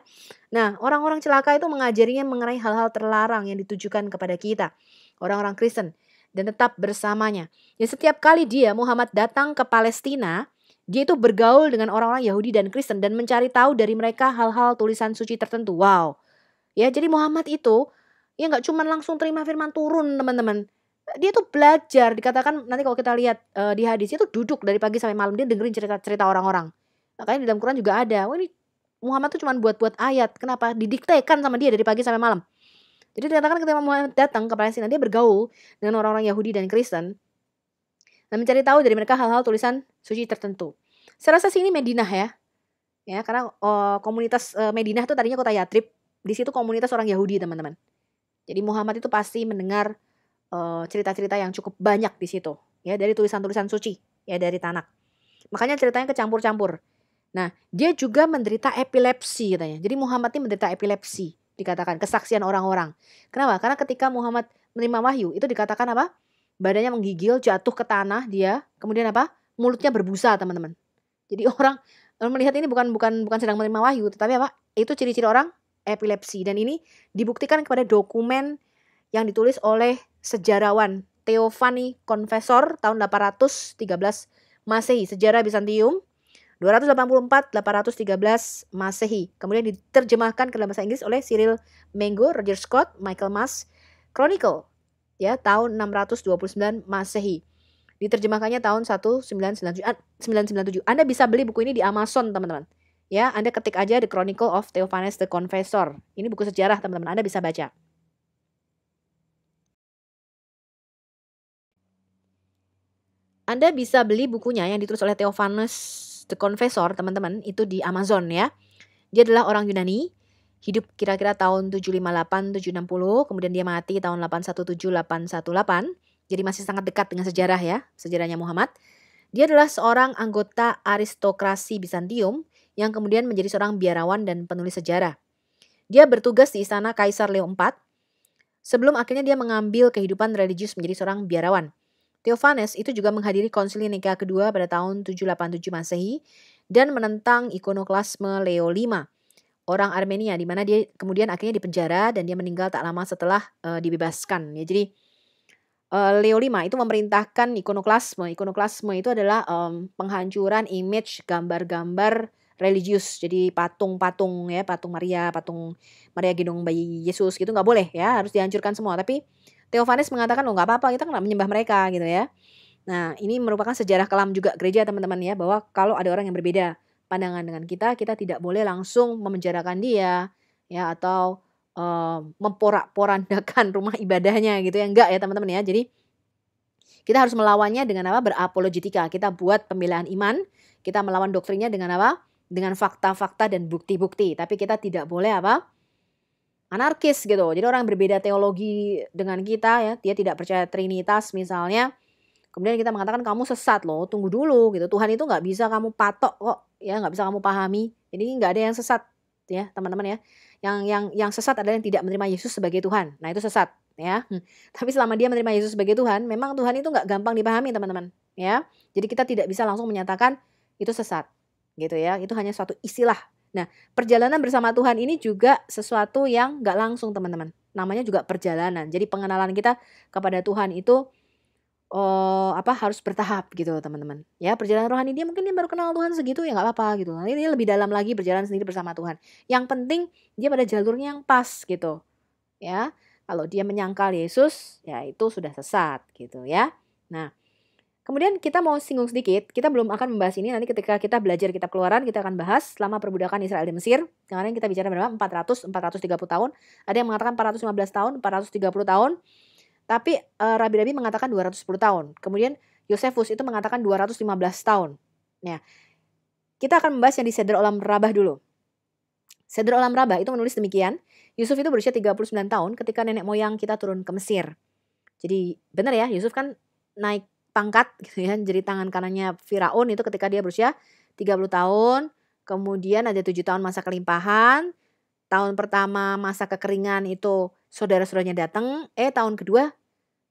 Nah, orang-orang celaka itu mengajarinya mengenai hal-hal terlarang yang ditujukan kepada kita, orang-orang Kristen, dan tetap bersamanya. Ya setiap kali Muhammad datang ke Palestina, dia itu bergaul dengan orang-orang Yahudi dan Kristen dan mencari tahu dari mereka hal-hal tulisan suci tertentu. Wow. Ya, jadi Muhammad itu ya nggak cuma langsung terima firman turun, teman-teman. Dia tuh belajar, dikatakan nanti kalau kita lihat di hadis itu duduk dari pagi sampai malam dia dengerin cerita-cerita orang-orang. Makanya di dalam Quran juga ada. Wah, ini Muhammad tuh cuma buat-buat ayat. Kenapa? Didiktekan sama dia dari pagi sampai malam. Jadi dikatakan ketika Muhammad datang ke Palestina, dia bergaul dengan orang-orang Yahudi dan Kristen dan mencari tahu dari mereka hal-hal tulisan suci tertentu. Saya rasa sih ini Madinah ya. Ya, karena komunitas Madinah itu tadinya kota Yatrib. Di situ komunitas orang Yahudi, teman-teman. Jadi Muhammad itu pasti mendengar cerita-cerita yang cukup banyak di situ, ya, dari tulisan-tulisan suci, ya, dari Tanakh. Makanya ceritanya kecampur-campur. Nah, dia juga menderita epilepsi katanya. Jadi Muhammad ini menderita epilepsi, dikatakan kesaksian orang-orang. Kenapa? Karena ketika Muhammad menerima wahyu, itu dikatakan apa? Badannya menggigil, jatuh ke tanah dia, kemudian apa? Mulutnya berbusa, teman-teman. Jadi orang melihat ini bukan sedang menerima wahyu, tetapi apa? Itu ciri-ciri orang epilepsi, dan ini dibuktikan kepada dokumen yang ditulis oleh sejarawan Theophany Confessor tahun 813 Masehi, sejarah Bizantium 284-813 Masehi. Kemudian diterjemahkan ke dalam bahasa Inggris oleh Cyril Mengo, Roger Scott, Michael Mas, Chronicle ya tahun 629 Masehi. Diterjemahkannya tahun 1997. Anda bisa beli buku ini di Amazon, teman-teman. Ya, Anda ketik aja The Chronicle of Theophanes the Confessor. Ini buku sejarah, teman-teman. Anda bisa baca. Anda bisa beli bukunya yang ditulis oleh Theophanes the Confessor, teman-teman, itu di Amazon ya. Dia adalah orang Yunani, hidup kira-kira tahun 758-760, kemudian dia mati tahun 817-818. Jadi masih sangat dekat dengan sejarah ya, sejarahnya Muhammad. Dia adalah seorang anggota aristokrasi Bizantium yang kemudian menjadi seorang biarawan dan penulis sejarah. Dia bertugas di istana Kaisar Leo IV sebelum akhirnya dia mengambil kehidupan religius menjadi seorang biarawan. Theophanes itu juga menghadiri konsili Nikea kedua pada tahun 787 Masehi dan menentang ikonoklasme Leo V, orang Armenia, di mana dia kemudian akhirnya dipenjara dan dia meninggal tak lama setelah dibebaskan. Ya, jadi Leo V itu memerintahkan ikonoklasme. Ikonoklasme itu adalah penghancuran image gambar-gambar religius. Jadi patung-patung ya, patung Maria gendong bayi Yesus gitu nggak boleh ya, harus dihancurkan semua. Tapi Theophanes mengatakan, oh nggak apa-apa, kita nggak menyembah mereka gitu ya. Nah, ini merupakan sejarah kelam juga gereja, teman-teman ya, bahwa kalau ada orang yang berbeda pandangan dengan kita tidak boleh langsung memenjarakan dia ya, atau memporak-porandakan rumah ibadahnya gitu ya, enggak ya teman-teman ya. Jadi kita harus melawannya dengan apa? Berapologetika. Kita buat pembelaan iman, kita melawan doktrinnya dengan apa? Dengan fakta-fakta dan bukti-bukti. Tapi kita tidak boleh apa? Anarkis gitu. Jadi orang yang berbeda teologi dengan kita ya, dia tidak percaya Trinitas misalnya, kemudian kita mengatakan kamu sesat loh, tunggu dulu gitu. Tuhan itu nggak bisa kamu patok kok, ya nggak bisa kamu pahami. Jadi nggak ada yang sesat ya teman-teman ya. Yang sesat adalah yang tidak menerima Yesus sebagai Tuhan. Nah itu sesat ya. Tapi selama dia menerima Yesus sebagai Tuhan, memang Tuhan itu nggak gampang dipahami teman-teman ya. Jadi kita tidak bisa langsung menyatakan itu sesat gitu ya. Itu hanya suatu istilah. Nah perjalanan bersama Tuhan ini juga sesuatu yang nggak langsung teman-teman. Namanya juga perjalanan. Jadi pengenalan kita kepada Tuhan itu harus bertahap gitu teman-teman. Ya perjalanan rohani dia mungkin dia baru kenal Tuhan segitu ya nggak apa-apa gitu. Nanti dia lebih dalam lagi berjalan sendiri bersama Tuhan. Yang penting dia pada jalurnya yang pas gitu. Ya, kalau dia menyangkal Yesus ya itu sudah sesat gitu ya. Nah, kemudian kita mau singgung sedikit, kita belum akan membahas ini, nanti ketika kita belajar kitab Keluaran kita akan bahas selama perbudakan Israel di Mesir. Kemarin kita bicara berapa? 430 tahun. Ada yang mengatakan 415 tahun, 430 tahun. Tapi rabi-rabi mengatakan 210 tahun. Kemudian Yosefus itu mengatakan 215 tahun. Nah, kita akan membahas yang di Seder Olam Rabah dulu. Seder Olam Rabah itu menulis demikian, Yusuf itu berusia 39 tahun ketika nenek moyang kita turun ke Mesir. Jadi benar ya, Yusuf kan naik pangkat gitu ya, jadi tangan kanannya Firaun itu ketika dia berusia 30 tahun. Kemudian ada 7 tahun masa kelimpahan. Tahun pertama masa kekeringan itu saudara-saudaranya datang. Tahun kedua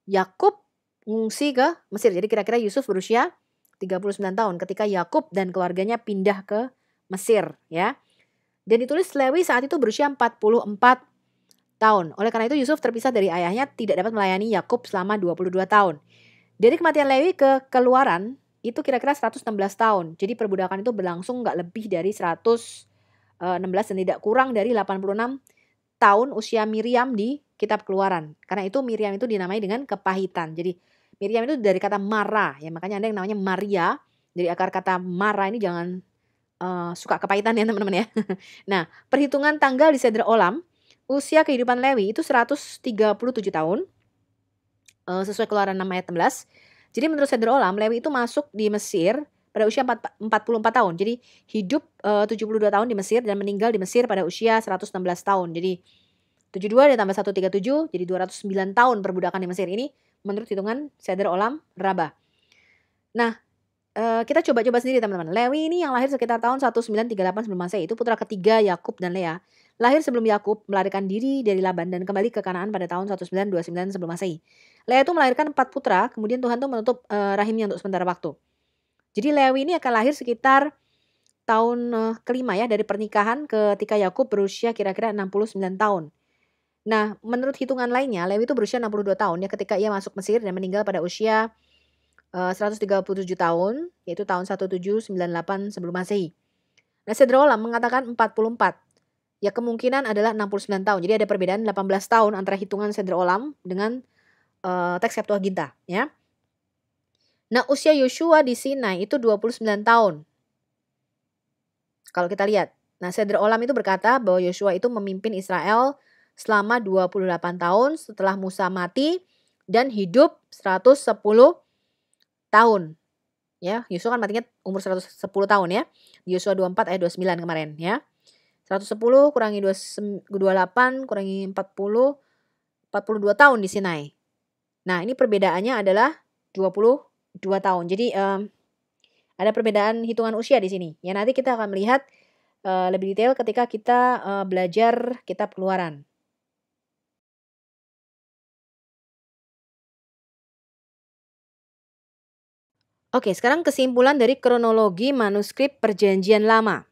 Yakub ngungsi ke Mesir. Jadi kira-kira Yusuf berusia 39 tahun ketika Yakub dan keluarganya pindah ke Mesir ya. Dan ditulis Lewi saat itu berusia 44 tahun. Oleh karena itu Yusuf terpisah dari ayahnya, tidak dapat melayani Yakub selama 22 tahun. Dari kematian Lewi ke keluaran itu kira-kira 116 tahun. Jadi perbudakan itu berlangsung nggak lebih dari 116 dan tidak kurang dari 86 tahun usia Miriam di kitab Keluaran. Karena itu Miriam itu dinamai dengan kepahitan. Jadi Miriam itu dari kata mara ya, makanya ada yang namanya Maria. Dari akar kata mara ini jangan suka kepahitan ya teman-teman ya. Nah, perhitungan tanggal di Sedra Olam, usia kehidupan Lewi itu 137 tahun. Sesuai Keluaran 6 ayat 16. Jadi menurut Sedra Olam, Lewi itu masuk di Mesir pada usia 44 tahun. Jadi hidup 72 tahun di Mesir dan meninggal di Mesir pada usia 116 tahun. Jadi 72 ditambah 137 jadi 209 tahun perbudakan di Mesir ini menurut hitungan Sedra Olam Rabbah. Nah, kita coba-coba sendiri teman-teman. Lewi ini yang lahir sekitar tahun 1938 sebelum Masehi itu putra ketiga Yakub dan Lea. Lahir sebelum Yakub melarikan diri dari Laban dan kembali ke Kanaan pada tahun 1929 sebelum Masehi. Lea itu melahirkan 4 putra, kemudian Tuhan tuh menutup rahimnya untuk sementara waktu. Jadi Lewi ini akan lahir sekitar tahun kelima ya dari pernikahan ketika Yakub berusia kira-kira 69 tahun. Nah, menurut hitungan lainnya, Lewi itu berusia 62 tahun ya ketika ia masuk Mesir dan meninggal pada usia 137 tahun, yaitu tahun 1798 sebelum Masehi. Nah, Sedra Olam mengatakan 44. Ya kemungkinan adalah 69 tahun. Jadi ada perbedaan 18 tahun antara hitungan Sedra Olam dengan teks Septuaginta ya. Nah, usia Yosua di Sinai itu 29 tahun. Kalau kita lihat. Nah, Sedra Olam itu berkata bahwa Yosua itu memimpin Israel selama 28 tahun setelah Musa mati dan hidup 110 tahun. Ya, Yosua kan matinya umur 110 tahun ya. Yosua 24 ayat 29 kemarin ya. 110 kurangi 28 kurangi 40 42 tahun di Sinai. Nah, ini perbedaannya adalah 22 tahun. Jadi ada perbedaan hitungan usia di sini. Ya, nanti kita akan melihat lebih detail ketika kita belajar kitab Keluaran. Oke, sekarang kesimpulan dari kronologi manuskrip Perjanjian Lama.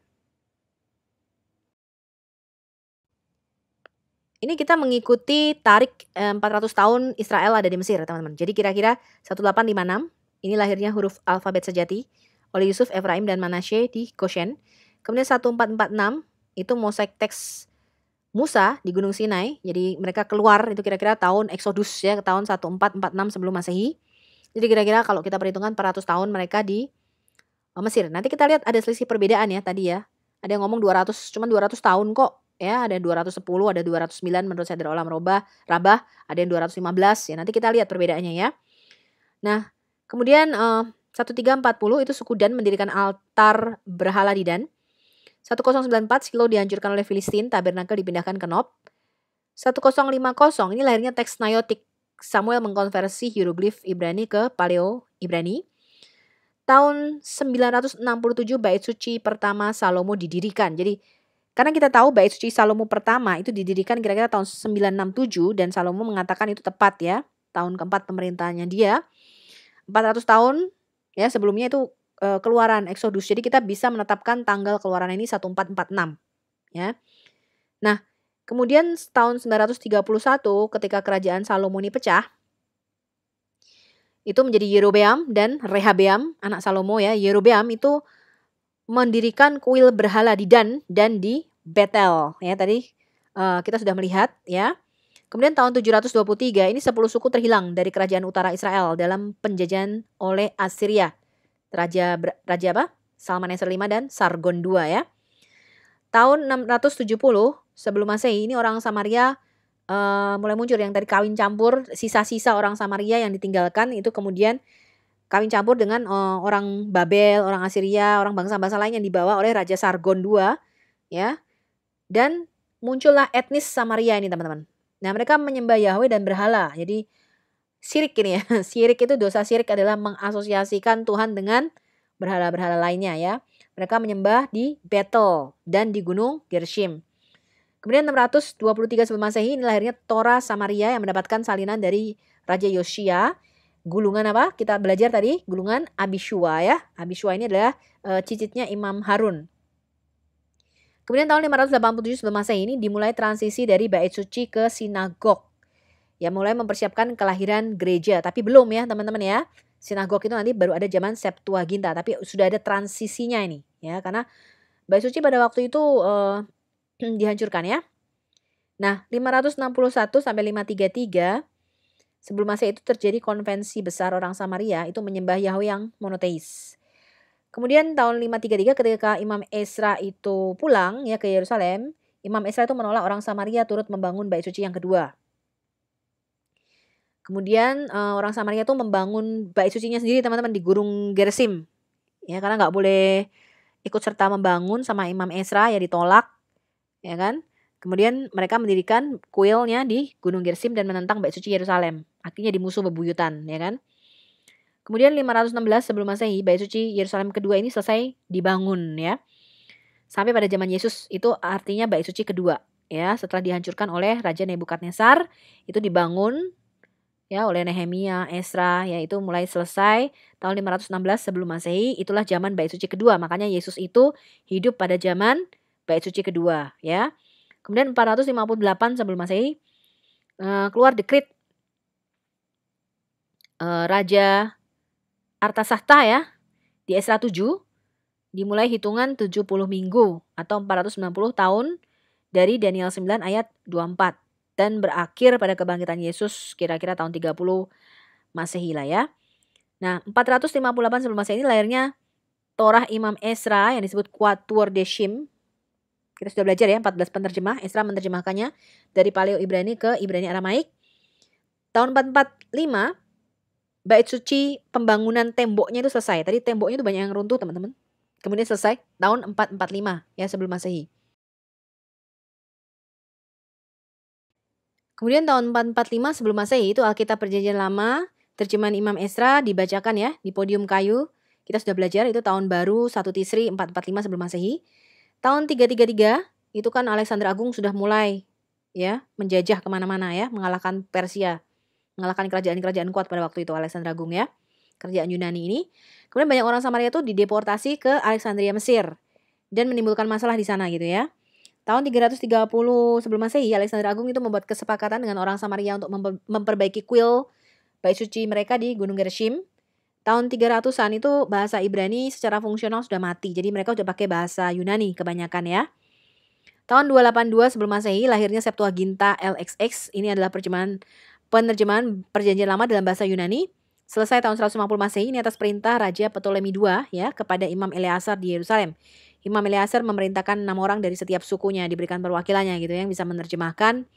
Ini kita mengikuti tarik 400 tahun Israel ada di Mesir, teman-teman. Jadi kira-kira 1856, ini lahirnya huruf alfabet sejati oleh Yusuf, Efraim, dan Manasye di Goshen. Kemudian 1446, itu mosaik teks Musa di Gunung Sinai. Jadi mereka keluar itu kira-kira tahun Exodus ya, ke tahun 1446 sebelum Masehi. Jadi kira-kira kalau kita perhitungkan 400 tahun mereka di Mesir. Nanti kita lihat ada selisih perbedaan ya tadi ya. Ada yang ngomong 200, cuma 200 tahun kok. Ya, ada 210, ada 209 menurut Sedra Olam Rabbah, ada yang 215 ya. Nanti kita lihat perbedaannya ya. Nah, kemudian 1340 itu suku Dan mendirikan altar berhala di Dan. 1094 Silo dihancurkan oleh Filistin, tabernakel dipindahkan ke Nob. 1050 ini lahirnya teks Nayotik. Samuel mengkonversi hieroglif Ibrani ke Paleo Ibrani. Tahun 967 bait suci pertama Salomo didirikan. Jadi karena kita tahu bait suci Salomo pertama itu didirikan kira-kira tahun 967 dan Salomo mengatakan itu tepat ya. Tahun keempat pemerintahannya dia. 400 tahun ya sebelumnya itu Keluaran Exodus. Jadi kita bisa menetapkan tanggal keluaran ini 1446 ya. Nah, kemudian tahun 931 ketika kerajaan Salomo ini pecah, itu menjadi Yerobeam dan Rehabeam anak Salomo ya. Yerobeam itu mendirikan kuil berhala di Dan dan di Betel ya tadi kita sudah melihat ya. Kemudian tahun 723 ini 10 suku terhilang dari kerajaan utara Israel dalam penjajahan oleh Assyria. Raja apa? Salmaneser V dan Sargon II ya. Tahun 670 sebelum Masehi ini orang Samaria mulai muncul yang tadi kawin campur, sisa-sisa orang Samaria yang ditinggalkan itu kemudian kawin campur dengan orang Babel, orang Assyria, orang bangsa-bangsa lain yang dibawa oleh Raja Sargon II ya. Dan muncullah etnis Samaria ini teman-teman. Nah, mereka menyembah Yahweh dan berhala. Jadi Syirik ini ya. Syirik itu dosa syirik adalah mengasosiasikan Tuhan dengan berhala-berhala lainnya ya. Mereka menyembah di Betel dan di Gunung Gershim. Kemudian 623 sebelum Masehi ini lahirnya Torah Samaria yang mendapatkan salinan dari Raja Yosia. Gulungan apa? Kita belajar tadi gulungan Abishua ya. Abishua ini adalah cicitnya Imam Harun. Kemudian tahun 587 sebelum Masehi ini dimulai transisi dari bait suci ke sinagog. Ya mulai mempersiapkan kelahiran gereja. Tapi belum ya teman-teman ya. Sinagog itu nanti baru ada zaman Septuaginta. Tapi sudah ada transisinya ini. Ya karena bait suci pada waktu itu dihancurkan ya. Nah 561 sampai 533 sebelum Masehi itu terjadi konvensi besar orang Samaria itu menyembah Yahweh yang monoteis. Kemudian tahun 533 ketika Imam Esra itu pulang ya ke Yerusalem, Imam Esra itu menolak orang Samaria turut membangun bait suci yang kedua. Kemudian orang Samaria itu membangun bait sucinya sendiri teman-teman di Gunung Gershim. Ya karena nggak boleh ikut serta membangun sama Imam Esra ya ditolak. Ya kan? Kemudian mereka mendirikan kuilnya di Gunung Gershim dan menentang bait suci Yerusalem. Akhirnya di musuh bebuyutan, ya kan? Kemudian 516 sebelum Masehi, bait suci Yerusalem kedua ini selesai dibangun ya. Sampai pada zaman Yesus itu artinya bait suci kedua ya, setelah dihancurkan oleh Raja Nebukadnezar, itu dibangun ya oleh Nehemia, Esra, ya itu mulai selesai tahun 516 sebelum Masehi, itulah zaman bait suci kedua. Makanya Yesus itu hidup pada zaman bait suci kedua ya. Kemudian 458 sebelum Masehi keluar dekrit Raja Artasasta ya di Esra 7 dimulai hitungan 70 minggu atau 490 tahun dari Daniel 9 ayat 24 dan berakhir pada kebangkitan Yesus kira-kira tahun 30 Masehi lah ya. Nah 458 sebelum Masehi ini lahirnya Torah Imam Esra yang disebut Quatuor Deshim. Kita sudah belajar ya 14 penerjemah. Esra menerjemahkannya dari Paleo Ibrani ke Ibrani Aramaik. Tahun 445 bait suci pembangunan temboknya itu selesai. Tadi temboknya itu banyak yang runtuh teman-teman. Kemudian selesai tahun 445 ya sebelum Masehi. Kemudian tahun 445 sebelum Masehi itu Alkitab Perjanjian Lama, terjemahan Imam Esra dibacakan ya di podium kayu. Kita sudah belajar itu tahun baru 1 Tisri 445 sebelum Masehi. Tahun 333 itu kan Alexander Agung sudah mulai ya menjajah kemana-mana ya, mengalahkan Persia. Mengalahkan kerajaan-kerajaan kuat pada waktu itu Alexander Agung ya. Kerajaan Yunani ini. Kemudian banyak orang Samaria itu dideportasi ke Alexandria Mesir. Dan menimbulkan masalah di sana gitu ya. Tahun 330 sebelum Masehi, Alexander Agung itu membuat kesepakatan dengan orang Samaria untuk memperbaiki kuil bait suci mereka di Gunung Gershim. Tahun 300-an itu bahasa Ibrani secara fungsional sudah mati. Jadi mereka sudah pakai bahasa Yunani kebanyakan ya. Tahun 282 sebelum Masehi lahirnya Septuaginta LXX. Ini adalah penerjemahan Perjanjian Lama dalam bahasa Yunani. Selesai tahun 150 Masehi ini atas perintah Raja Ptolemy II ya kepada Imam Eleazar di Yerusalem. Imam Eleazar memerintahkan 6 orang dari setiap sukunya diberikan perwakilannya gitu yang bisa menerjemahkan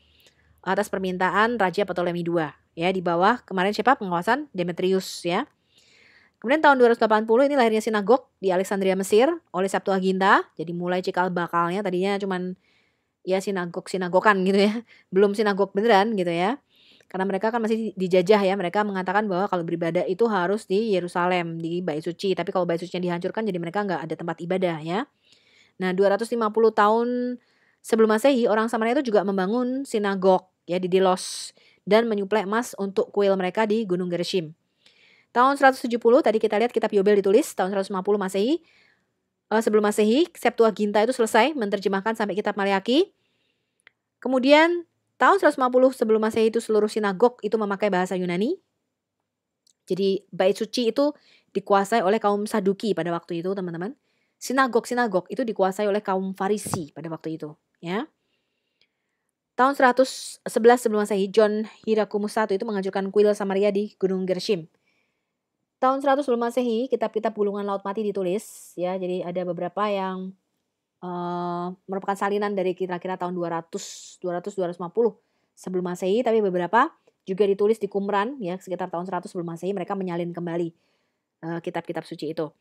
atas permintaan Raja Ptolemy II ya di bawah kemarin siapa pengawasan Demetrius ya. Kemudian tahun 280 ini lahirnya sinagog di Alexandria Mesir oleh Septuaginta. Jadi mulai cikal bakalnya tadinya cuman ya sinagogan gitu ya. Belum sinagog beneran gitu ya. Karena mereka kan masih dijajah ya, mereka mengatakan bahwa kalau beribadah itu harus di Yerusalem, di bait suci. Tapi kalau bait sucinya dihancurkan jadi mereka nggak ada tempat ibadah ya. Nah 250 tahun sebelum Masehi, orang Samaria itu juga membangun sinagog ya di Delos dan menyuplai emas untuk kuil mereka di Gunung Gershim. Tahun 170 tadi kita lihat kitab Yobel ditulis, tahun 150 Masehi. Sebelum Masehi, Septuaginta itu selesai menerjemahkan sampai kitab Maleaki. Kemudian tahun 150 sebelum Masehi itu seluruh sinagog itu memakai bahasa Yunani. Jadi bait suci itu dikuasai oleh kaum Saduki pada waktu itu teman-teman. Sinagog itu dikuasai oleh kaum Farisi pada waktu itu ya. Tahun 111 sebelum Masehi, John Hyrcanus I itu menghancurkan kuil Samaria di Gunung Gershim. Tahun 100 sebelum Masehi, kitab-kitab Gulungan Laut Mati ditulis ya. Jadi ada beberapa yang merupakan salinan dari kira-kira tahun 250 sebelum Masehi, tapi beberapa juga ditulis di Qumran ya sekitar tahun 100 sebelum Masehi, mereka menyalin kembali kitab-kitab suci itu.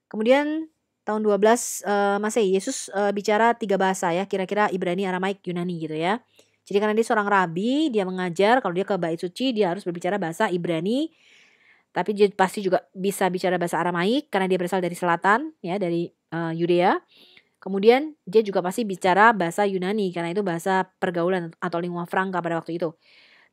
Kemudian tahun 12 Masehi Yesus bicara 3 bahasa ya, kira-kira Ibrani, Aramaik, Yunani gitu ya. Jadi karena dia seorang rabi, dia mengajar kalau dia ke bait suci dia harus berbicara bahasa Ibrani. Tapi dia pasti juga bisa bicara bahasa Aramaik karena dia berasal dari selatan ya, dari Yudea. Kemudian dia juga pasti bicara bahasa Yunani karena itu bahasa pergaulan atau lingua franca pada waktu itu.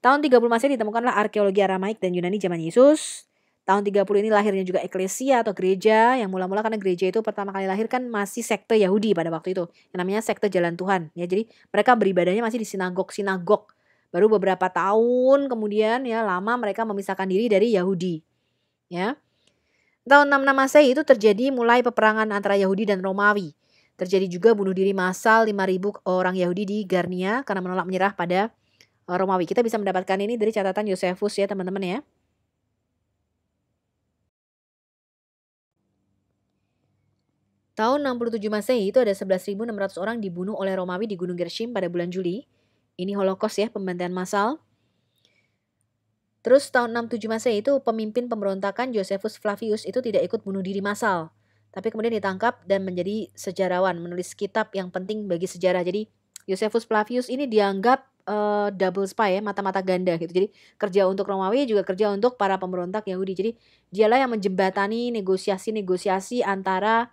Tahun 30 Masehi ditemukanlah arkeologi Aramaik dan Yunani zaman Yesus. Tahun 30 ini lahirnya juga eklesia atau gereja yang mula-mula karena gereja itu pertama kali lahir kan masih sekte Yahudi pada waktu itu. Yang namanya sekte Jalan Tuhan. Ya, jadi mereka beribadahnya masih di sinagog-sinagog. Baru beberapa tahun kemudian ya lama mereka memisahkan diri dari Yahudi. Ya. Tahun 66 Masehi itu terjadi mulai peperangan antara Yahudi dan Romawi. Terjadi juga bunuh diri massal 5.000 orang Yahudi di Garnia karena menolak menyerah pada Romawi. Kita bisa mendapatkan ini dari catatan Yosefus ya teman-teman ya. Tahun 67 Masehi itu ada 11.600 orang dibunuh oleh Romawi di Gunung Gershom pada bulan Juli. Ini Holocaust ya, pembantaian massal. Terus tahun 67 Masehi itu pemimpin pemberontakan Josephus Flavius itu tidak ikut bunuh diri massal. Tapi kemudian ditangkap dan menjadi sejarawan, menulis kitab yang penting bagi sejarah. Jadi Josephus Flavius ini dianggap double spy ya, mata-mata ganda gitu. Jadi kerja untuk Romawi juga kerja untuk para pemberontak Yahudi. Jadi dialah yang menjembatani negosiasi-negosiasi antara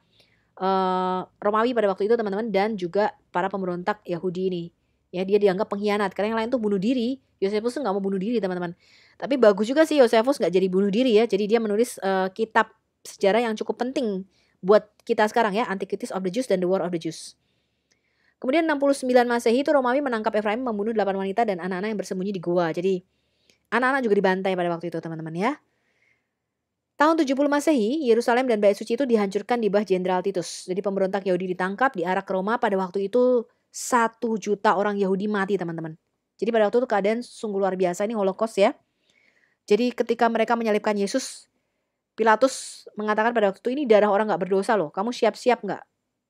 Romawi pada waktu itu teman-teman dan juga para pemberontak Yahudi ini. Ya, dia dianggap pengkhianat karena yang lain tuh bunuh diri. Josephus tuh nggak mau bunuh diri teman-teman. Tapi bagus juga sih Josephus nggak jadi bunuh diri ya. Jadi dia menulis kitab sejarah yang cukup penting buat kita sekarang ya, Antiquities of the Jews dan The War of the Jews. Kemudian 69 Masehi itu Romawi menangkap Efraim, membunuh 8 wanita dan anak-anak yang bersembunyi di gua. Jadi anak-anak juga dibantai pada waktu itu teman-teman ya. Tahun 70 Masehi, Yerusalem dan Bait Suci itu dihancurkan di bawah Jenderal Titus. Jadi pemberontak Yahudi ditangkap, diarak ke Roma. Pada waktu itu 1 juta orang Yahudi mati teman-teman. Jadi pada waktu itu keadaan sungguh luar biasa, ini Holocaust ya. Jadi ketika mereka menyalibkan Yesus, Pilatus mengatakan pada waktu itu ini darah orang gak berdosa loh. Kamu siap-siap gak?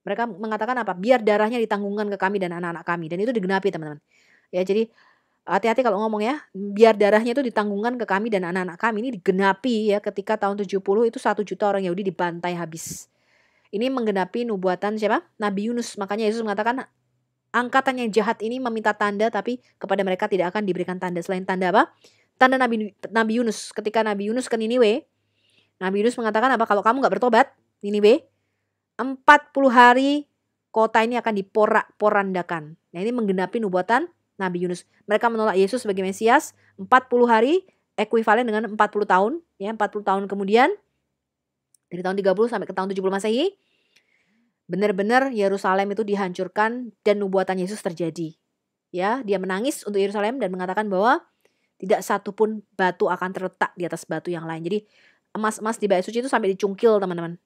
Mereka mengatakan apa? Biar darahnya ditanggungkan ke kami dan anak-anak kami. Dan itu digenapi teman-teman. Ya, jadi hati-hati kalau ngomong ya, biar darahnya itu ditanggungkan ke kami dan anak-anak kami, ini digenapi ya ketika tahun 70 itu 1 juta orang Yahudi dibantai habis. Ini menggenapi nubuatan siapa? Nabi Yunus. Makanya Yesus mengatakan angkatan yang jahat ini meminta tanda tapi kepada mereka tidak akan diberikan tanda. Selain tanda apa? Tanda Nabi Yunus. Ketika Nabi Yunus ke Niniwe, Nabi Yunus mengatakan apa? Kalau kamu gak bertobat, Niniwe, 40 hari kota ini akan diporak-porandakan. Nah, ini menggenapi nubuatan Nabi Yunus. Mereka menolak Yesus sebagai Mesias 40 hari ekuivalen dengan 40 tahun. Ya, 40 tahun kemudian dari tahun 30 sampai ke tahun 70 Masehi benar-benar Yerusalem itu dihancurkan dan nubuatan Yesus terjadi. Ya, dia menangis untuk Yerusalem dan mengatakan bahwa tidak satu pun batu akan terletak di atas batu yang lain. Jadi emas-emas di Bait Suci itu sampai dicungkil teman-teman.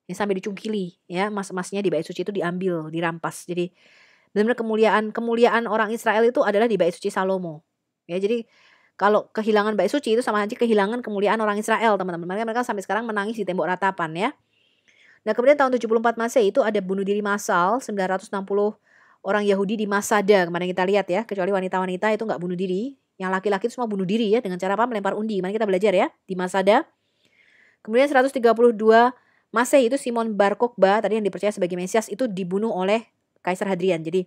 Ya, sampai dicungkili ya, emas-emasnya di Bait Suci itu diambil, dirampas. Jadi benar-benar kemuliaan orang Israel itu adalah di Bait Suci Salomo. Ya, jadi kalau kehilangan Bait Suci itu sama aja kehilangan kemuliaan orang Israel, teman-teman. Mereka sampai sekarang menangis di tembok ratapan ya. Nah, kemudian tahun 74 Masehi itu ada bunuh diri massal 960 orang Yahudi di Masada. Kemarin kita lihat ya, kecuali wanita-wanita itu nggak bunuh diri. Yang laki-laki itu semua bunuh diri ya, dengan cara apa? Melempar undi. Kemarin kita belajar ya, di Masada. Kemudian 132 Masehi itu Simon Bar Kokhba, tadi yang dipercaya sebagai Mesias, itu dibunuh oleh Kaisar Hadrian. Jadi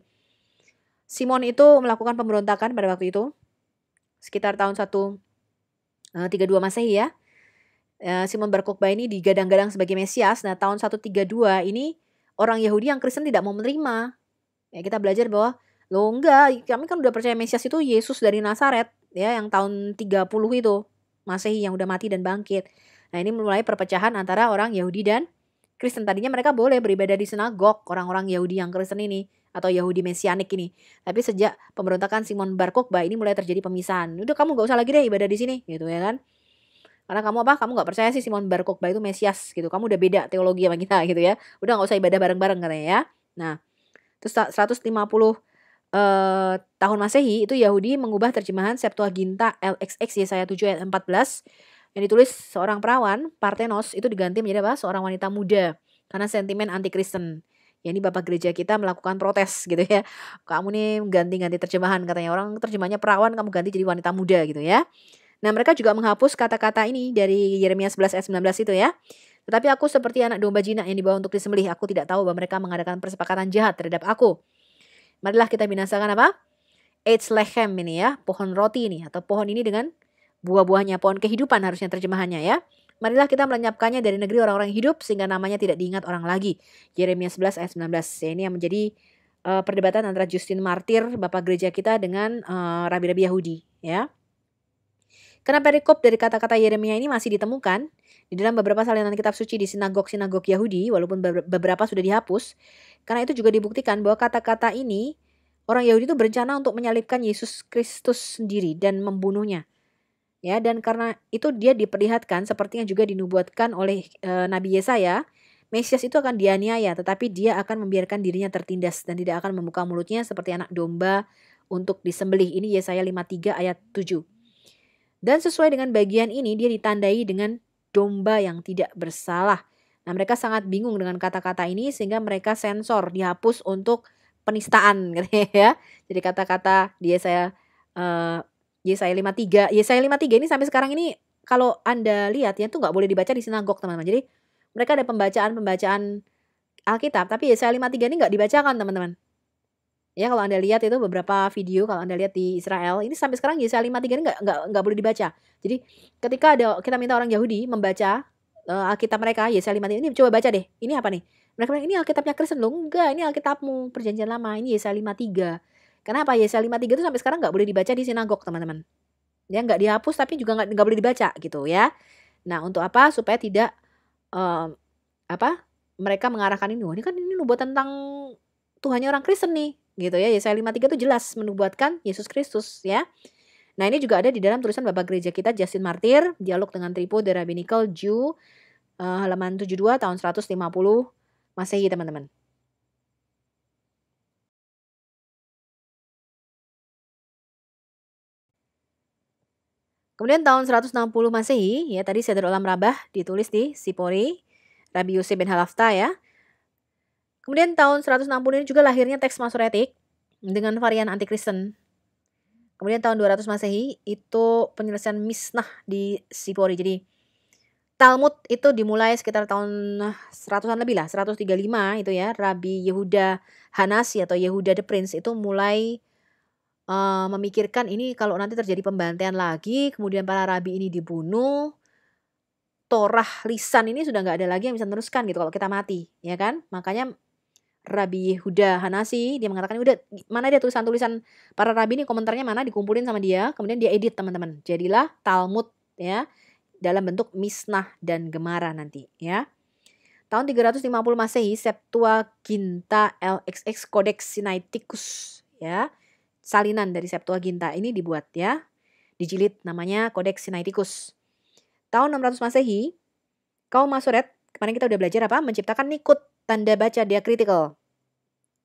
Simon itu melakukan pemberontakan pada waktu itu sekitar tahun 132 Masehi ya. Simon Bar Kokhba ini digadang-gadang sebagai Mesias. Nah, tahun 132 ini orang Yahudi yang Kristen tidak mau menerima. Ya, kita belajar bahwa loh enggak, kami kan udah percaya Mesias itu Yesus dari Nazaret ya, yang tahun 30 itu Masehi yang udah mati dan bangkit. Nah, ini mulai perpecahan antara orang Yahudi dan Kristen. Tadinya mereka boleh beribadah di sinagog, orang-orang Yahudi yang Kristen ini atau Yahudi Mesianik ini. Tapi sejak pemberontakan Simon Bar Kokhba ini mulai terjadi pemisahan. Udah kamu gak usah lagi deh ibadah di sini gitu ya kan. Karena kamu apa? Kamu gak percaya sih Simon Bar Kokhba itu Mesias gitu. Kamu udah beda teologi sama kita gitu ya. Udah gak usah ibadah bareng-bareng katanya ya. Nah, terus 150 tahun Masehi itu Yahudi mengubah terjemahan Septuaginta LXX Yesaya 7 ayat 14 yang ditulis seorang perawan Parthenos itu diganti menjadi apa? Seorang wanita muda karena sentimen anti Kristen. Ya, ini Bapak gereja kita melakukan protes gitu ya. Kamu nih ganti-ganti terjemahan katanya, orang terjemahnya perawan kamu ganti jadi wanita muda gitu ya. Nah, mereka juga menghapus kata-kata ini dari Yeremia 11 ayat 19 itu ya. Tetapi aku seperti anak domba jinak yang dibawa untuk disembelih. Aku tidak tahu bahwa mereka mengadakan persepakatan jahat terhadap aku. Marilah kita binasakan apa? Eitz lechem ini ya, pohon roti ini atau pohon ini dengan buah-buahnya, pohon kehidupan harusnya terjemahannya ya. Marilah kita melenyapkannya dari negeri orang-orang yang hidup sehingga namanya tidak diingat orang lagi. Yeremia 11 ayat 19. Ya, ini yang menjadi perdebatan antara Justin Martyr, bapak gereja kita dengan rabi-rabi Yahudi ya. Karena perikop dari kata-kata Yeremia ini masih ditemukan di dalam beberapa salinan kitab suci di sinagog-sinagog Yahudi, walaupun beberapa sudah dihapus. Karena itu juga dibuktikan bahwa kata-kata ini orang Yahudi itu berencana untuk menyalibkan Yesus Kristus sendiri dan membunuhnya. Ya, dan karena itu dia diperlihatkan seperti yang juga dinubuatkan oleh Nabi Yesaya, Mesias itu akan dianiaya, tetapi dia akan membiarkan dirinya tertindas dan tidak akan membuka mulutnya seperti anak domba untuk disembelih. Ini Yesaya 53 ayat 7. Dan sesuai dengan bagian ini dia ditandai dengan domba yang tidak bersalah. Nah, mereka sangat bingung dengan kata-kata ini sehingga mereka sensor, dihapus untuk penistaan gitu ya. Jadi kata-kata di Yesaya 53 ini sampai sekarang ini kalau Anda lihat ya itu nggak boleh dibaca di sinagog teman-teman. Jadi mereka ada pembacaan Alkitab tapi Yesaya 53 ini nggak dibacakan teman-teman. Ya kalau Anda lihat itu beberapa video kalau Anda lihat di Israel ini sampai sekarang Yesaya 53 ini nggak boleh dibaca. Jadi ketika kita minta orang Yahudi membaca Alkitab mereka Yesaya 53 ini coba baca deh. Ini apa nih? Mereka bilang ini Alkitabnya Kristen loh. Enggak, ini Alkitabmu Perjanjian Lama. Ini Yesaya 53. Kenapa Yesaya 53 itu sampai sekarang nggak boleh dibaca di sinagog teman-teman. Ya nggak dihapus tapi juga nggak boleh dibaca gitu ya. Nah untuk apa? Supaya tidak mereka mengarahkan ini. Wah, ini kan ini nubuat tentang Tuhannya orang Kristen nih gitu ya. Yesaya 53 itu jelas menubuatkan Yesus Kristus ya. Nah ini juga ada di dalam tulisan Bapak Gereja kita Justin Martyr, Dialog dengan Tripo The Rabbinical Jew, halaman 72 tahun 150 Masehi teman-teman. Kemudian tahun 160 Masehi ya tadi Seder Olam Rabbah ditulis di Sipori, Rabbi Yosef ben Halafta ya. Kemudian tahun 160 ini juga lahirnya teks Masoretik dengan varian anti-Kristen. Kemudian tahun 200 Masehi itu penyelesaian Misnah di Sipori. Jadi Talmud itu dimulai sekitar tahun 100-an lebih lah, 135 itu ya. Rabbi Yehuda Hanasi atau Yehuda the Prince itu mulai memikirkan ini kalau nanti terjadi pembantaian lagi, kemudian para rabi ini dibunuh, Torah lisan ini sudah nggak ada lagi yang bisa meneruskan gitu kalau kita mati, ya kan? Makanya Rabbi Yehuda Hanasi dia mengatakan udah mana dia tulisan-tulisan para rabi ini komentarnya mana dikumpulin sama dia, kemudian dia edit teman-teman. Jadilah Talmud ya dalam bentuk Misnah dan Gemara nanti ya. Tahun 350 Masehi Septuaginta LXX Codex Sinaiticus ya. Salinan dari Septuaginta ini dibuat ya. Dijilid namanya Codex Sinaiticus. Tahun 600 Masehi kaum Masoret kemarin kita udah belajar apa? Menciptakan nikut tanda baca diakritikal.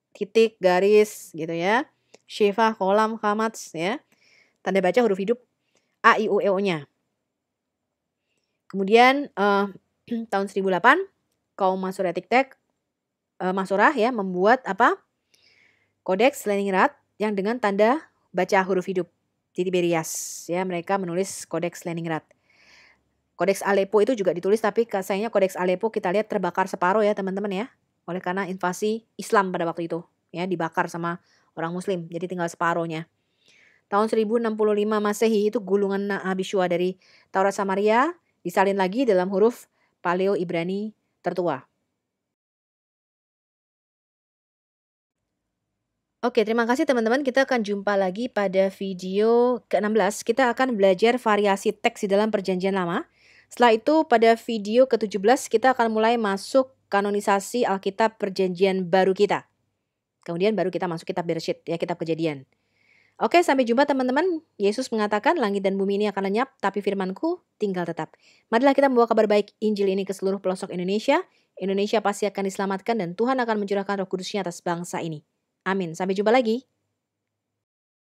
Titik, garis gitu ya. Sheva, kolam, kamats ya. Tanda baca huruf hidup A, I, U, E, O-nya. Kemudian tahun 1008 kaum Masoretic Masorah ya membuat apa? Kodeks Leningrad yang dengan tanda baca huruf hidup di Tiberias ya mereka menulis Kodeks Leningrad. Kodeks Aleppo itu juga ditulis tapi sayangnya Kodeks Aleppo kita lihat terbakar separuh ya teman-teman ya oleh karena invasi Islam pada waktu itu ya dibakar sama orang Muslim jadi tinggal separuhnya. Tahun 1065 Masehi itu gulungan Nabi Shua dari Taurat Samaria disalin lagi dalam huruf Paleo Ibrani tertua. Oke, terima kasih teman-teman. Kita akan jumpa lagi pada video ke-16. Kita akan belajar variasi teks di dalam Perjanjian Lama. Setelah itu pada video ke-17 kita akan mulai masuk kanonisasi Alkitab Perjanjian Baru kita. Kemudian baru kita masuk kitab Bereshit, ya kitab Kejadian. Oke, sampai jumpa teman-teman. Yesus mengatakan langit dan bumi ini akan lenyap, tapi firman-Ku tinggal tetap. Marilah kita membawa kabar baik Injil ini ke seluruh pelosok Indonesia. Indonesia pasti akan diselamatkan dan Tuhan akan mencurahkan Roh Kudus-Nya atas bangsa ini. Amin. Sampai jumpa lagi.